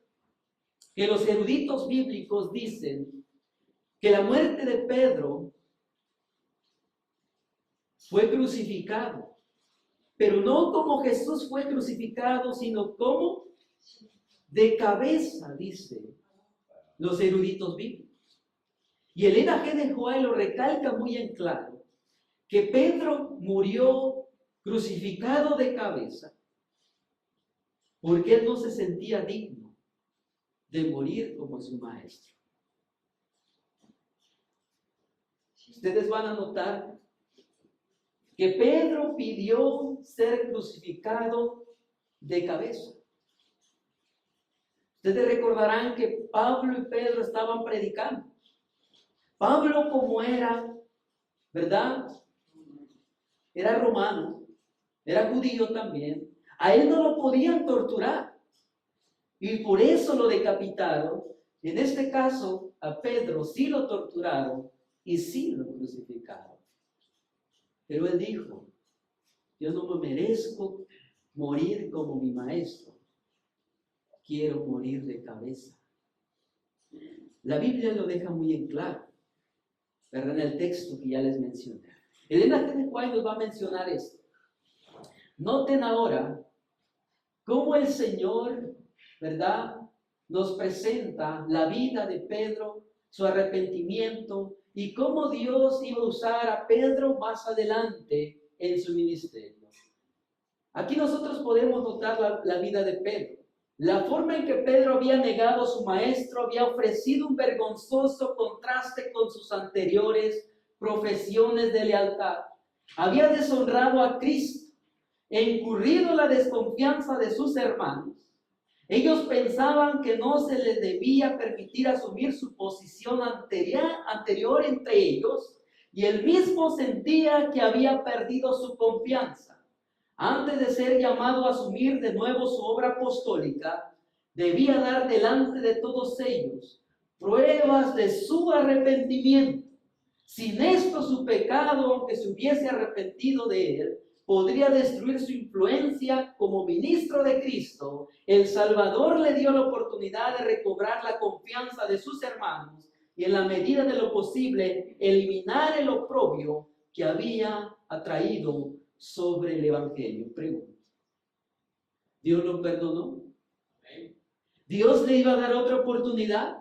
que los eruditos bíblicos dicen que la muerte de Pedro fue crucificado, pero no como Jesús fue crucificado, sino como de cabeza, dice los eruditos bíblicos? Y el Elena G. de White lo recalca muy en claro, que Pedro murió crucificado de cabeza porque él no se sentía digno de morir como su maestro. ustedes van a notar que Pedro pidió ser crucificado de cabeza. Ustedes recordarán que Pablo y Pedro estaban predicando. Pablo, como era, ¿verdad? Era romano, era judío también. A él no lo podían torturar. Y por eso lo decapitaron. En este caso, a Pedro sí lo torturaron y sí lo crucificaron. Pero él dijo, yo no me merezco morir como mi maestro. Quiero morir de cabeza. La Biblia lo deja muy en claro, ¿verdad? En el texto que ya les mencioné. Elena G. de White nos va a mencionar esto. Noten ahora cómo el Señor, ¿verdad?, nos presenta la vida de Pedro, su arrepentimiento y cómo Dios iba a usar a Pedro más adelante en su ministerio. Aquí nosotros podemos notar la vida de Pedro. La forma en que Pedro había negado a su maestro, había ofrecido un vergonzoso contraste con sus anteriores profesiones de lealtad. Había deshonrado a Cristo e incurrido en la desconfianza de sus hermanos. Ellos pensaban que no se les debía permitir asumir su posición anterior entre ellos, y él mismo sentía que había perdido su confianza. Antes de ser llamado a asumir de nuevo su obra apostólica, debía dar delante de todos ellos pruebas de su arrepentimiento. Sin esto, su pecado, aunque se hubiese arrepentido de él, podría destruir su influencia como ministro de Cristo. El Salvador le dio la oportunidad de recobrar la confianza de sus hermanos y, en la medida de lo posible, eliminar el oprobio que había atraído sobre el Evangelio. Pregunto, ¿Dios lo perdonó? ¿Dios le iba a dar otra oportunidad?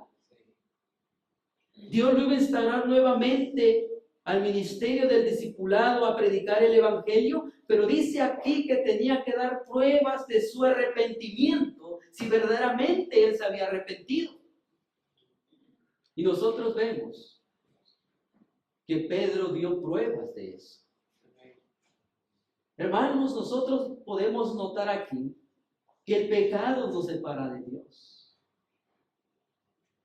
¿Dios lo iba a instalar nuevamente al ministerio del discipulado a predicar el Evangelio? Pero dice aquí que tenía que dar pruebas de su arrepentimiento, si verdaderamente él se había arrepentido. Y nosotros vemos que Pedro dio pruebas de eso. Hermanos, nosotros podemos notar aquí que el pecado nos separa de Dios.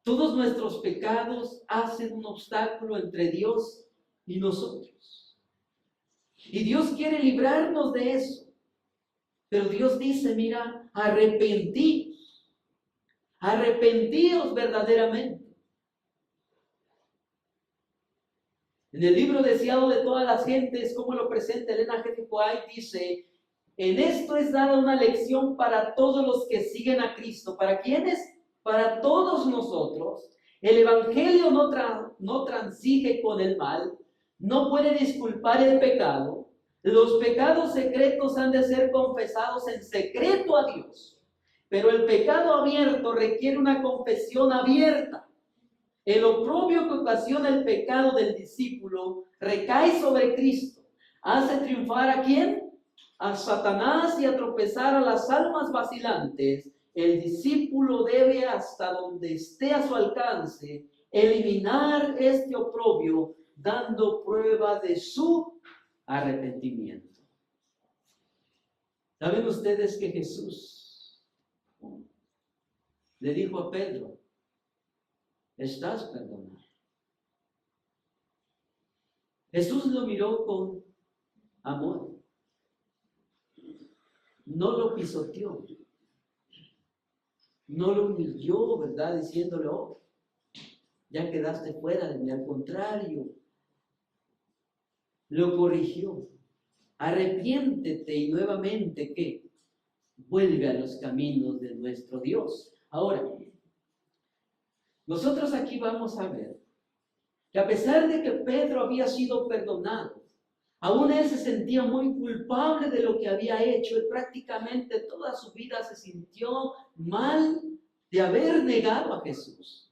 Todos nuestros pecados hacen un obstáculo entre Dios y nosotros. Y Dios quiere librarnos de eso. Pero Dios dice, mira, arrepentíos verdaderamente. En el libro Deseado de todas las gentes, como lo presenta Elena G. de White, dice, en esto es dada una lección para todos los que siguen a Cristo. ¿Para quiénes? Para todos nosotros. El Evangelio no transige con el mal, no puede disculpar el pecado. Los pecados secretos han de ser confesados en secreto a Dios, pero el pecado abierto requiere una confesión abierta. El oprobio que ocasiona el pecado del discípulo recae sobre Cristo. Hace triunfar ¿a quién? A Satanás y a tropezar a las almas vacilantes. El discípulo debe, hasta donde esté a su alcance, eliminar este oprobio, dando prueba de su arrepentimiento. ¿Saben ustedes que Jesús le dijo a Pedro, estás perdonado? Jesús lo miró con amor. No lo pisoteó. No lo humilló, ¿verdad? Diciéndole, oh, ya quedaste fuera de mí. Al contrario, lo corrigió. Arrepiéntete y nuevamente, ¿qué? Vuelve a los caminos de nuestro Dios. Ahora, nosotros aquí vamos a ver que a pesar de que Pedro había sido perdonado, aún él se sentía muy culpable de lo que había hecho. Él prácticamente toda su vida se sintió mal de haber negado a Jesús.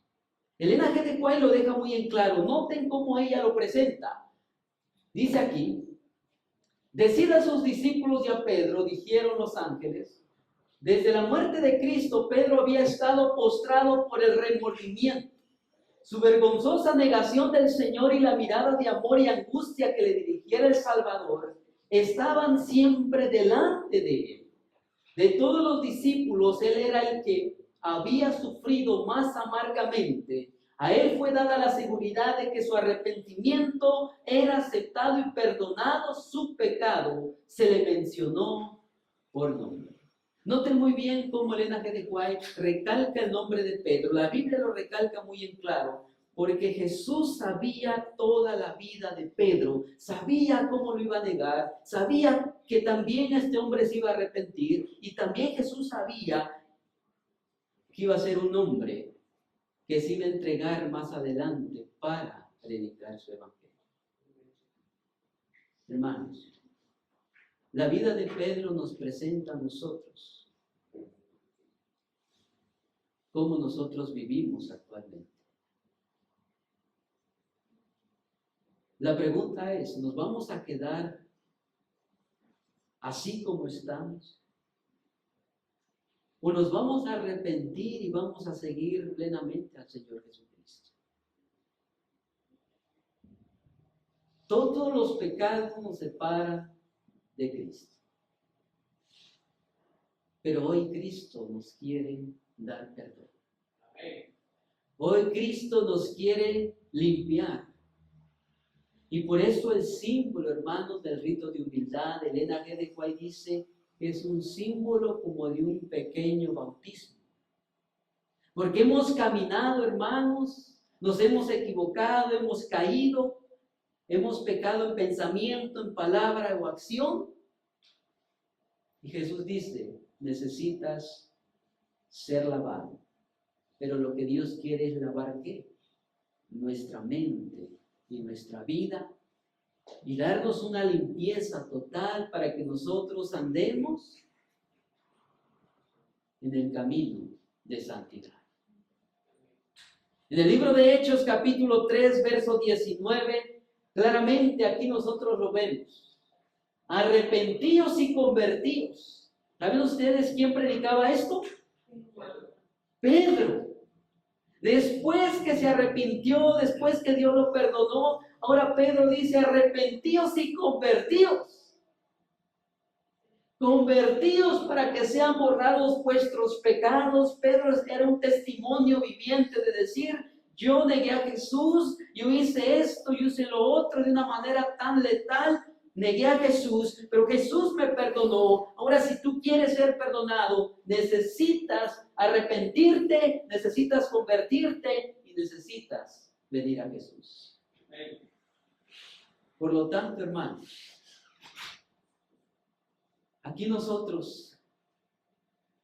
Elena G. de White lo deja muy en claro. Noten cómo ella lo presenta. Dice aquí, decid a sus discípulos y a Pedro, dijeron los ángeles, desde la muerte de Cristo, Pedro había estado postrado por el remordimiento. su vergonzosa negación del Señor y la mirada de amor y angustia que le dirigiera el Salvador estaban siempre delante de él. De todos los discípulos, él era el que había sufrido más amargamente. A él fue dada la seguridad de que su arrepentimiento era aceptado y perdonado su pecado. Se le mencionó por nombre. Noten muy bien cómo Elena G. de White recalca el nombre de Pedro. La Biblia lo recalca muy en claro, porque Jesús sabía toda la vida de Pedro, sabía cómo lo iba a negar, sabía que también este hombre se iba a arrepentir, y también Jesús sabía que iba a ser un hombre que se iba a entregar más adelante para predicar su evangelio. Hermanos, la vida de Pedro nos presenta a nosotros cómo nosotros vivimos actualmente. La pregunta es, ¿nos vamos a quedar así como estamos? ¿O nos vamos a arrepentir y vamos a seguir plenamente al Señor Jesucristo? Todos los pecados nos separan de Cristo. Pero hoy Cristo nos quiere dar perdón. Hoy Cristo nos quiere limpiar. Y por eso el símbolo, hermanos, del rito de humildad, Elena G. de White dice que es un símbolo como de un pequeño bautismo. Porque hemos caminado, hermanos, nos hemos equivocado, hemos caído, hemos pecado en pensamiento, en palabra o acción. Y Jesús dice, necesitas ser lavado. Pero lo que Dios quiere es lavar ¿qué? Nuestra mente y nuestra vida, y darnos una limpieza total para que nosotros andemos en el camino de santidad. En el libro de Hechos, capítulo 3, verso 19, claramente aquí nosotros lo vemos. Arrepentíos y convertíos. ¿Saben ustedes quién predicaba esto? Pedro. Después que se arrepintió, después que Dios lo perdonó, ahora Pedro dice, arrepentíos y convertíos. Convertíos para que sean borrados vuestros pecados. Pedro era un testimonio viviente de decir, yo negué a Jesús, yo hice esto, yo hice lo otro de una manera tan letal. Negué a Jesús, pero Jesús me perdonó. Ahora, si tú quieres ser perdonado, necesitas arrepentirte, necesitas convertirte y necesitas venir a Jesús. Por lo tanto, hermanos, aquí nosotros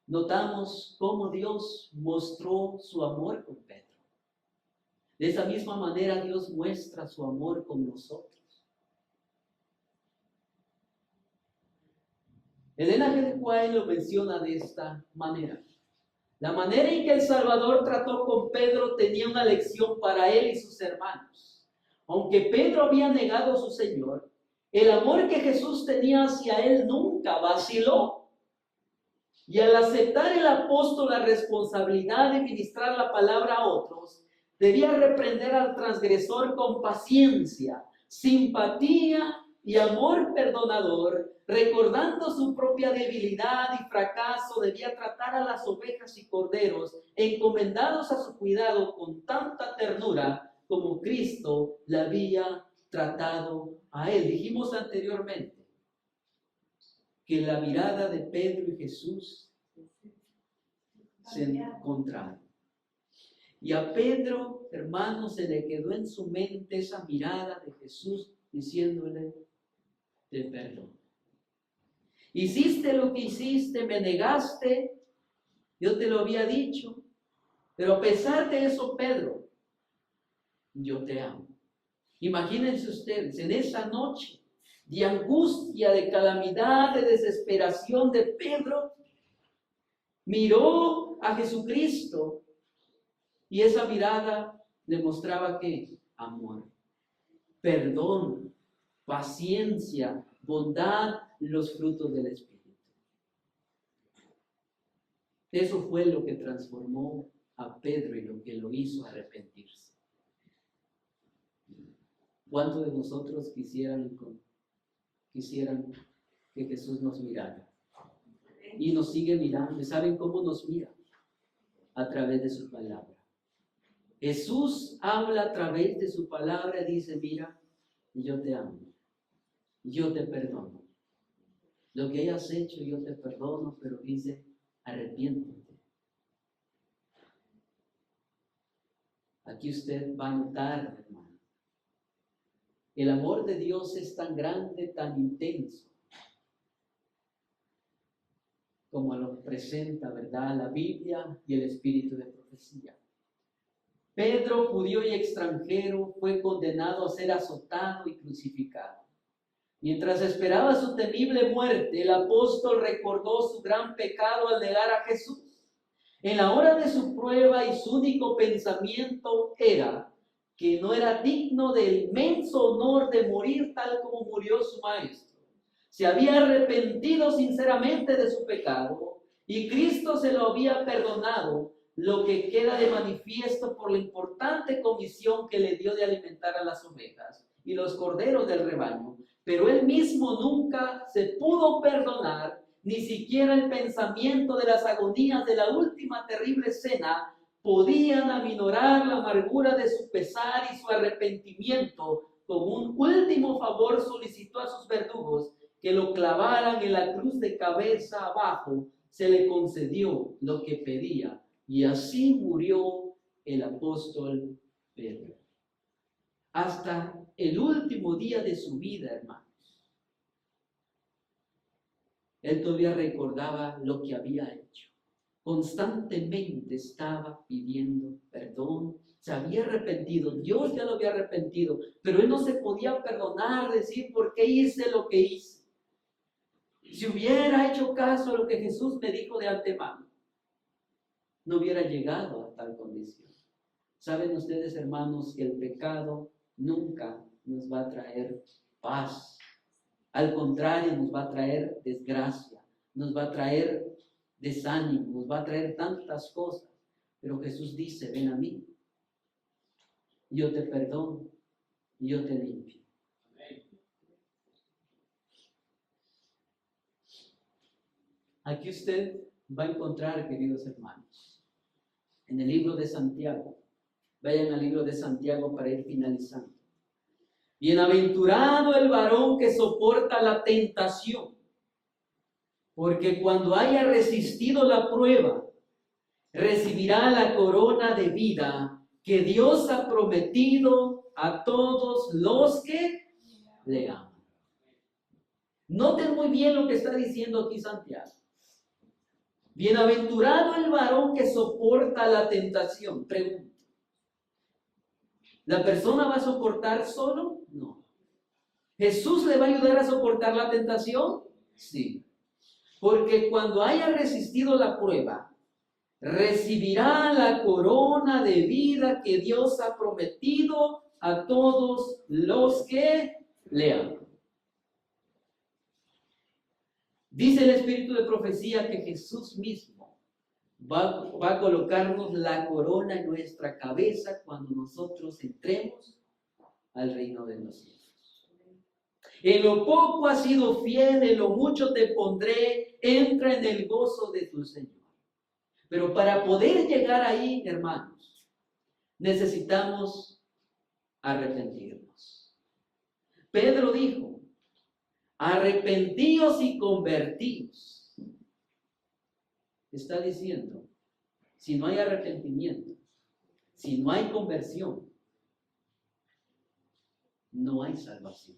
notamos cómo Dios mostró su amor con Pedro. De esa misma manera, Dios muestra su amor con nosotros. Elena G. de White lo menciona de esta manera. La manera en que el Salvador trató con Pedro tenía una lección para él y sus hermanos. Aunque Pedro había negado a su Señor, el amor que Jesús tenía hacia él nunca vaciló. Y al aceptar el apóstol la responsabilidad de ministrar la palabra a otros, debía reprender al transgresor con paciencia, simpatía y amor perdonador. Recordando su propia debilidad y fracaso, debía tratar a las ovejas y corderos encomendados a su cuidado con tanta ternura como Cristo la había tratado a él. Dijimos anteriormente que la mirada de Pedro y Jesús se encontraron. Y a Pedro, hermano, se le quedó en su mente esa mirada de Jesús diciéndole, te perdono. Hiciste lo que hiciste, me negaste, yo te lo había dicho, pero a pesar de eso, Pedro, yo te amo. Imagínense ustedes, en esa noche de angustia, de calamidad, de desesperación de Pedro, miró a Jesucristo y esa mirada le mostraba que amor, perdón, paciencia, bondad, los frutos del Espíritu. Eso fue lo que transformó a Pedro y lo que lo hizo arrepentirse. ¿Cuántos de nosotros quisieran que Jesús nos mirara? Y nos sigue mirando. ¿Saben cómo nos mira? A través de su palabra. Jesús habla a través de su palabra y dice, mira, yo te amo, yo te perdono. Lo que hayas hecho yo te perdono, pero dice, arrepiéntete. Aquí usted va a notar, hermano, el amor de Dios es tan grande, tan intenso, como lo presenta, ¿verdad?, la Biblia y el espíritu de profecía. Pedro, judío y extranjero, fue condenado a ser azotado y crucificado. Mientras esperaba su temible muerte, el apóstol recordó su gran pecado al negar a Jesús. En la hora de su prueba y su único pensamiento era que no era digno del inmenso honor de morir tal como murió su maestro. Se había arrepentido sinceramente de su pecado y Cristo se lo había perdonado, lo que queda de manifiesto por la importante comisión que le dio de alimentar a las ovejas y los corderos del rebaño. Pero él mismo nunca se pudo perdonar, ni siquiera el pensamiento de las agonías de la última terrible cena podían aminorar la amargura de su pesar y su arrepentimiento. Como un último favor solicitó a sus verdugos que lo clavaran en la cruz de cabeza abajo. Se le concedió lo que pedía. Y así murió el apóstol Pedro. Hasta el último día de su vida, hermanos. Él todavía recordaba lo que había hecho. Constantemente estaba pidiendo perdón. Se había arrepentido. Dios ya lo había arrepentido. Pero él no se podía perdonar, decir por qué hice lo que hice. Si hubiera hecho caso a lo que Jesús me dijo de antemano, no hubiera llegado a tal condición. ¿Saben ustedes, hermanos, que el pecado nunca nos va a traer paz? Al contrario, nos va a traer desgracia, nos va a traer desánimo, nos va a traer tantas cosas. Pero Jesús dice, ven a mí, yo te perdono, yo te limpio. Aquí usted va a encontrar, queridos hermanos, en el libro de Santiago. Vayan al libro de Santiago para ir finalizando. Bienaventurado el varón que soporta la tentación, porque cuando haya resistido la prueba, recibirá la corona de vida que Dios ha prometido a todos los que le aman. Noten muy bien lo que está diciendo aquí Santiago. Bienaventurado el varón que soporta la tentación. Pregunta. ¿La persona va a soportar solo? No. ¿Jesús le va a ayudar a soportar la tentación? Sí. Porque cuando haya resistido la prueba, recibirá la corona de vida que Dios ha prometido a todos los que le aman. Dice el espíritu de profecía que Jesús mismo va a colocarnos la corona en nuestra cabeza cuando nosotros entremos al reino de los cielos. En lo poco has sido fiel, en lo mucho te pondré, entra en el gozo de tu Señor. Pero para poder llegar ahí, hermanos, necesitamos arrepentirnos. Pedro dijo, arrepentíos y convertíos. Está diciendo, si no hay arrepentimiento, si no hay conversión, no hay salvación.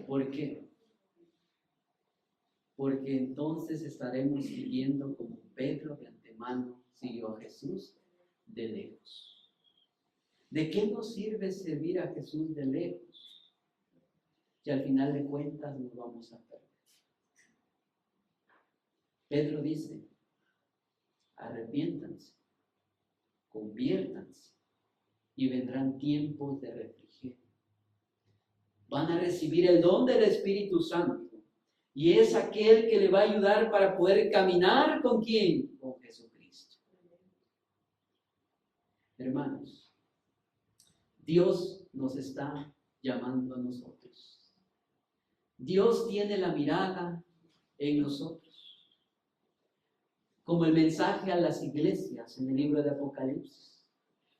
¿Por qué? Porque entonces estaremos siguiendo como Pedro de antemano siguió a Jesús de lejos. ¿De qué nos sirve servir a Jesús de lejos? Que al final de cuentas nos vamos a perder. Pedro dice, arrepiéntanse, conviértanse y vendrán tiempos de refrigerio. Van a recibir el don del Espíritu Santo y es aquel que le va a ayudar para poder caminar ¿con quién? Con Jesucristo. Hermanos, Dios nos está llamando a nosotros. Dios tiene la mirada en nosotros. Como el mensaje a las iglesias en el libro de Apocalipsis.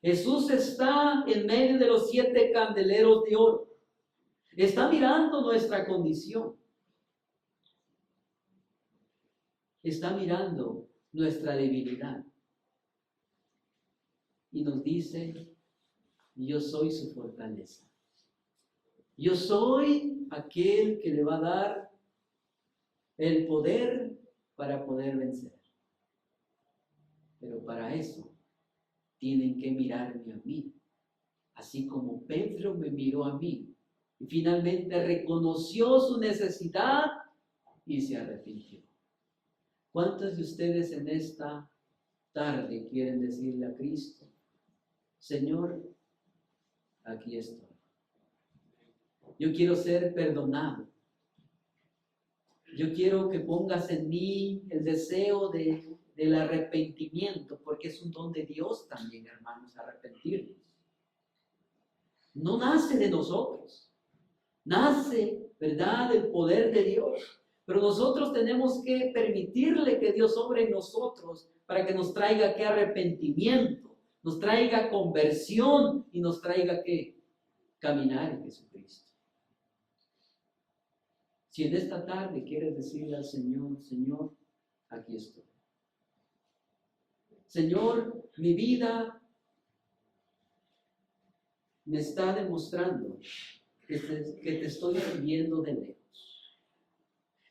Jesús está en medio de los 7 candeleros de oro. Está mirando nuestra condición. Está mirando nuestra debilidad. Y nos dice, yo soy su fortaleza. Yo soy aquel que le va a dar el poder para poder vencer. Pero para eso tienen que mirarme a mí, así como Pedro me miró a mí. Y finalmente reconoció su necesidad y se arrepintió. ¿Cuántos de ustedes en esta tarde quieren decirle a Cristo, Señor, aquí estoy? Yo quiero ser perdonado. Yo quiero que pongas en mí el deseo del arrepentimiento, porque es un don de Dios también, hermanos, arrepentirnos. No nace de nosotros, nace, ¿verdad?, del poder de Dios. Pero nosotros tenemos que permitirle que Dios obre en nosotros para que nos traiga ¿qué? Arrepentimiento, nos traiga conversión y nos traiga ¿qué? Caminar en Jesucristo. Si en esta tarde quieres decirle al Señor, Señor, aquí estoy. Señor, mi vida me está demostrando que te estoy siguiendo de lejos.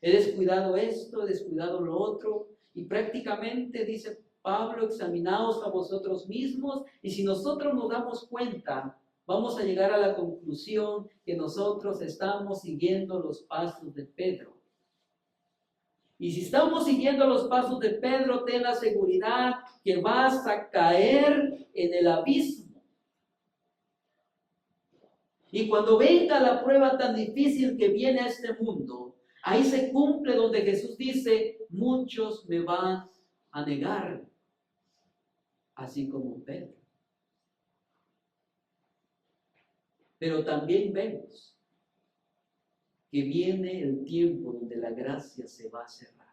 He descuidado esto, he descuidado lo otro, y prácticamente, dice Pablo, examinaos a vosotros mismos, y si nosotros nos damos cuenta, vamos a llegar a la conclusión que nosotros estamos siguiendo los pasos de Pedro. Y si estamos siguiendo los pasos de Pedro, ten la seguridad que vas a caer en el abismo. Y cuando venga la prueba tan difícil que viene a este mundo, ahí se cumple donde Jesús dice, muchos me van a negar, así como Pedro. Pero también vemos que viene el tiempo donde la gracia se va a cerrar.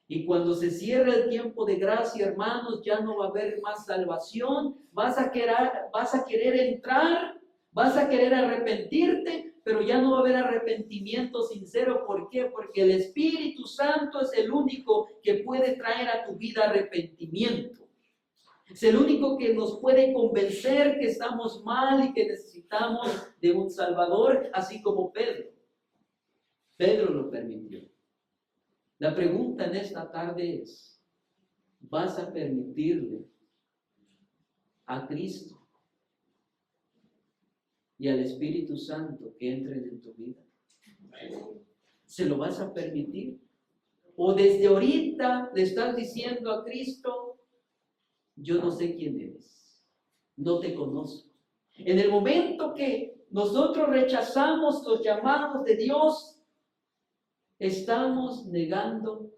Y cuando se cierre el tiempo de gracia, hermanos, ya no va a haber más salvación. Vas a querer entrar, vas a querer arrepentirte, pero ya no va a haber arrepentimiento sincero. ¿Por qué? Porque el Espíritu Santo es el único que puede traer a tu vida arrepentimiento. Es el único que nos puede convencer que estamos mal y que necesitamos de un Salvador, así como Pedro. Pedro lo permitió. La pregunta en esta tarde es, ¿vas a permitirle a Cristo y al Espíritu Santo que entren en tu vida? ¿Se lo vas a permitir? ¿O desde ahorita le estás diciendo a Cristo, yo no sé quién eres, no te conozco? En el momento que nosotros rechazamos los llamados de Dios, estamos negando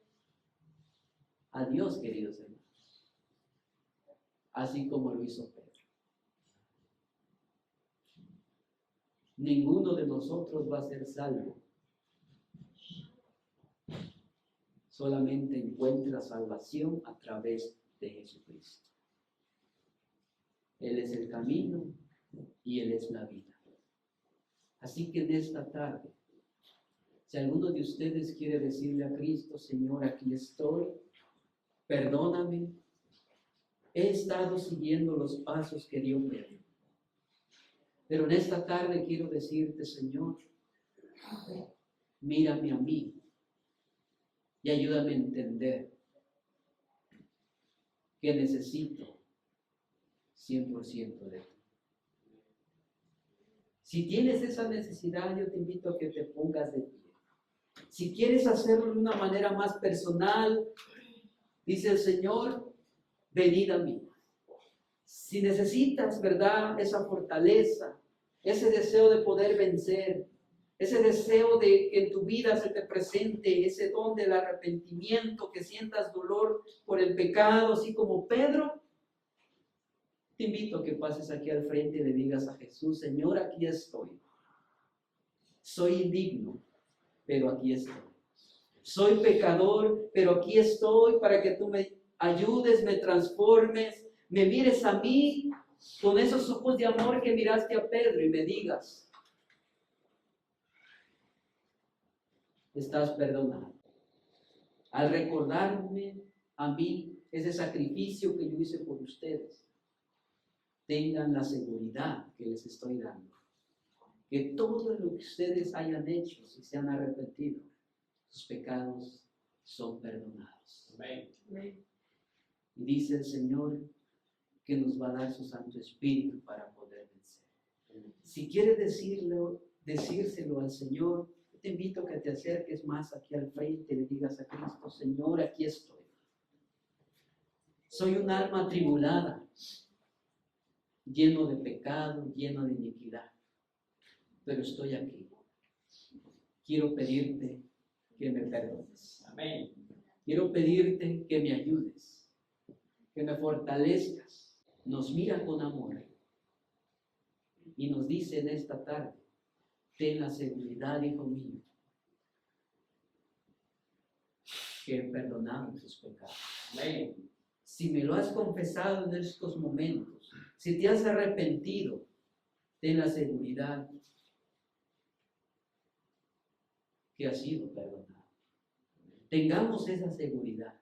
a Dios, queridos hermanos, así como lo hizo Pedro. Ninguno de nosotros va a ser salvo. Solamente encuentra salvación a través de Jesucristo. Él es el camino y Él es la vida. Así que en esta tarde, si alguno de ustedes quiere decirle a Cristo, Señor, aquí estoy, perdóname, he estado siguiendo los pasos que Dios me dio. Pero en esta tarde quiero decirte, Señor, mírame a mí y ayúdame a entender que necesito 100% de ti. Si tienes esa necesidad, yo te invito a que te pongas de pie. Si quieres hacerlo de una manera más personal, dice el Señor, venid a mí. Si necesitas, ¿verdad?, esa fortaleza, ese deseo de poder vencer, ese deseo de que en tu vida se te presente ese don del arrepentimiento, que sientas dolor por el pecado, así como Pedro, te Te invito a que pases aquí al frente y le digas a Jesús, Señor, aquí estoy. Soy indigno, pero aquí estoy. Soy pecador, pero aquí estoy para que tú me ayudes, me transformes, me mires a mí con esos ojos de amor que miraste a Pedro y me digas, estás perdonado. Al recordarme a mí ese sacrificio que yo hice por ustedes, tengan la seguridad que les estoy dando. Que todo lo que ustedes hayan hecho, si se han arrepentido, sus pecados son perdonados. Amén. Y dice el Señor que nos va a dar su Santo Espíritu para poder vencer. Si quieres decírselo al Señor, te invito a que te acerques más aquí al frente y le digas a Cristo, Señor, aquí estoy. Soy un alma atribulada, lleno de pecado, lleno de iniquidad, pero estoy aquí. Quiero pedirte que me perdones. Amén. Quiero pedirte que me ayudes, que me fortalezcas. Nos mira con amor y nos dice en esta tarde, ten la seguridad, hijo mío, que he perdonado tus pecados. Amén. Si me lo has confesado en estos momentos, si te has arrepentido, ten la seguridad que has sido perdonado. Tengamos esa seguridad.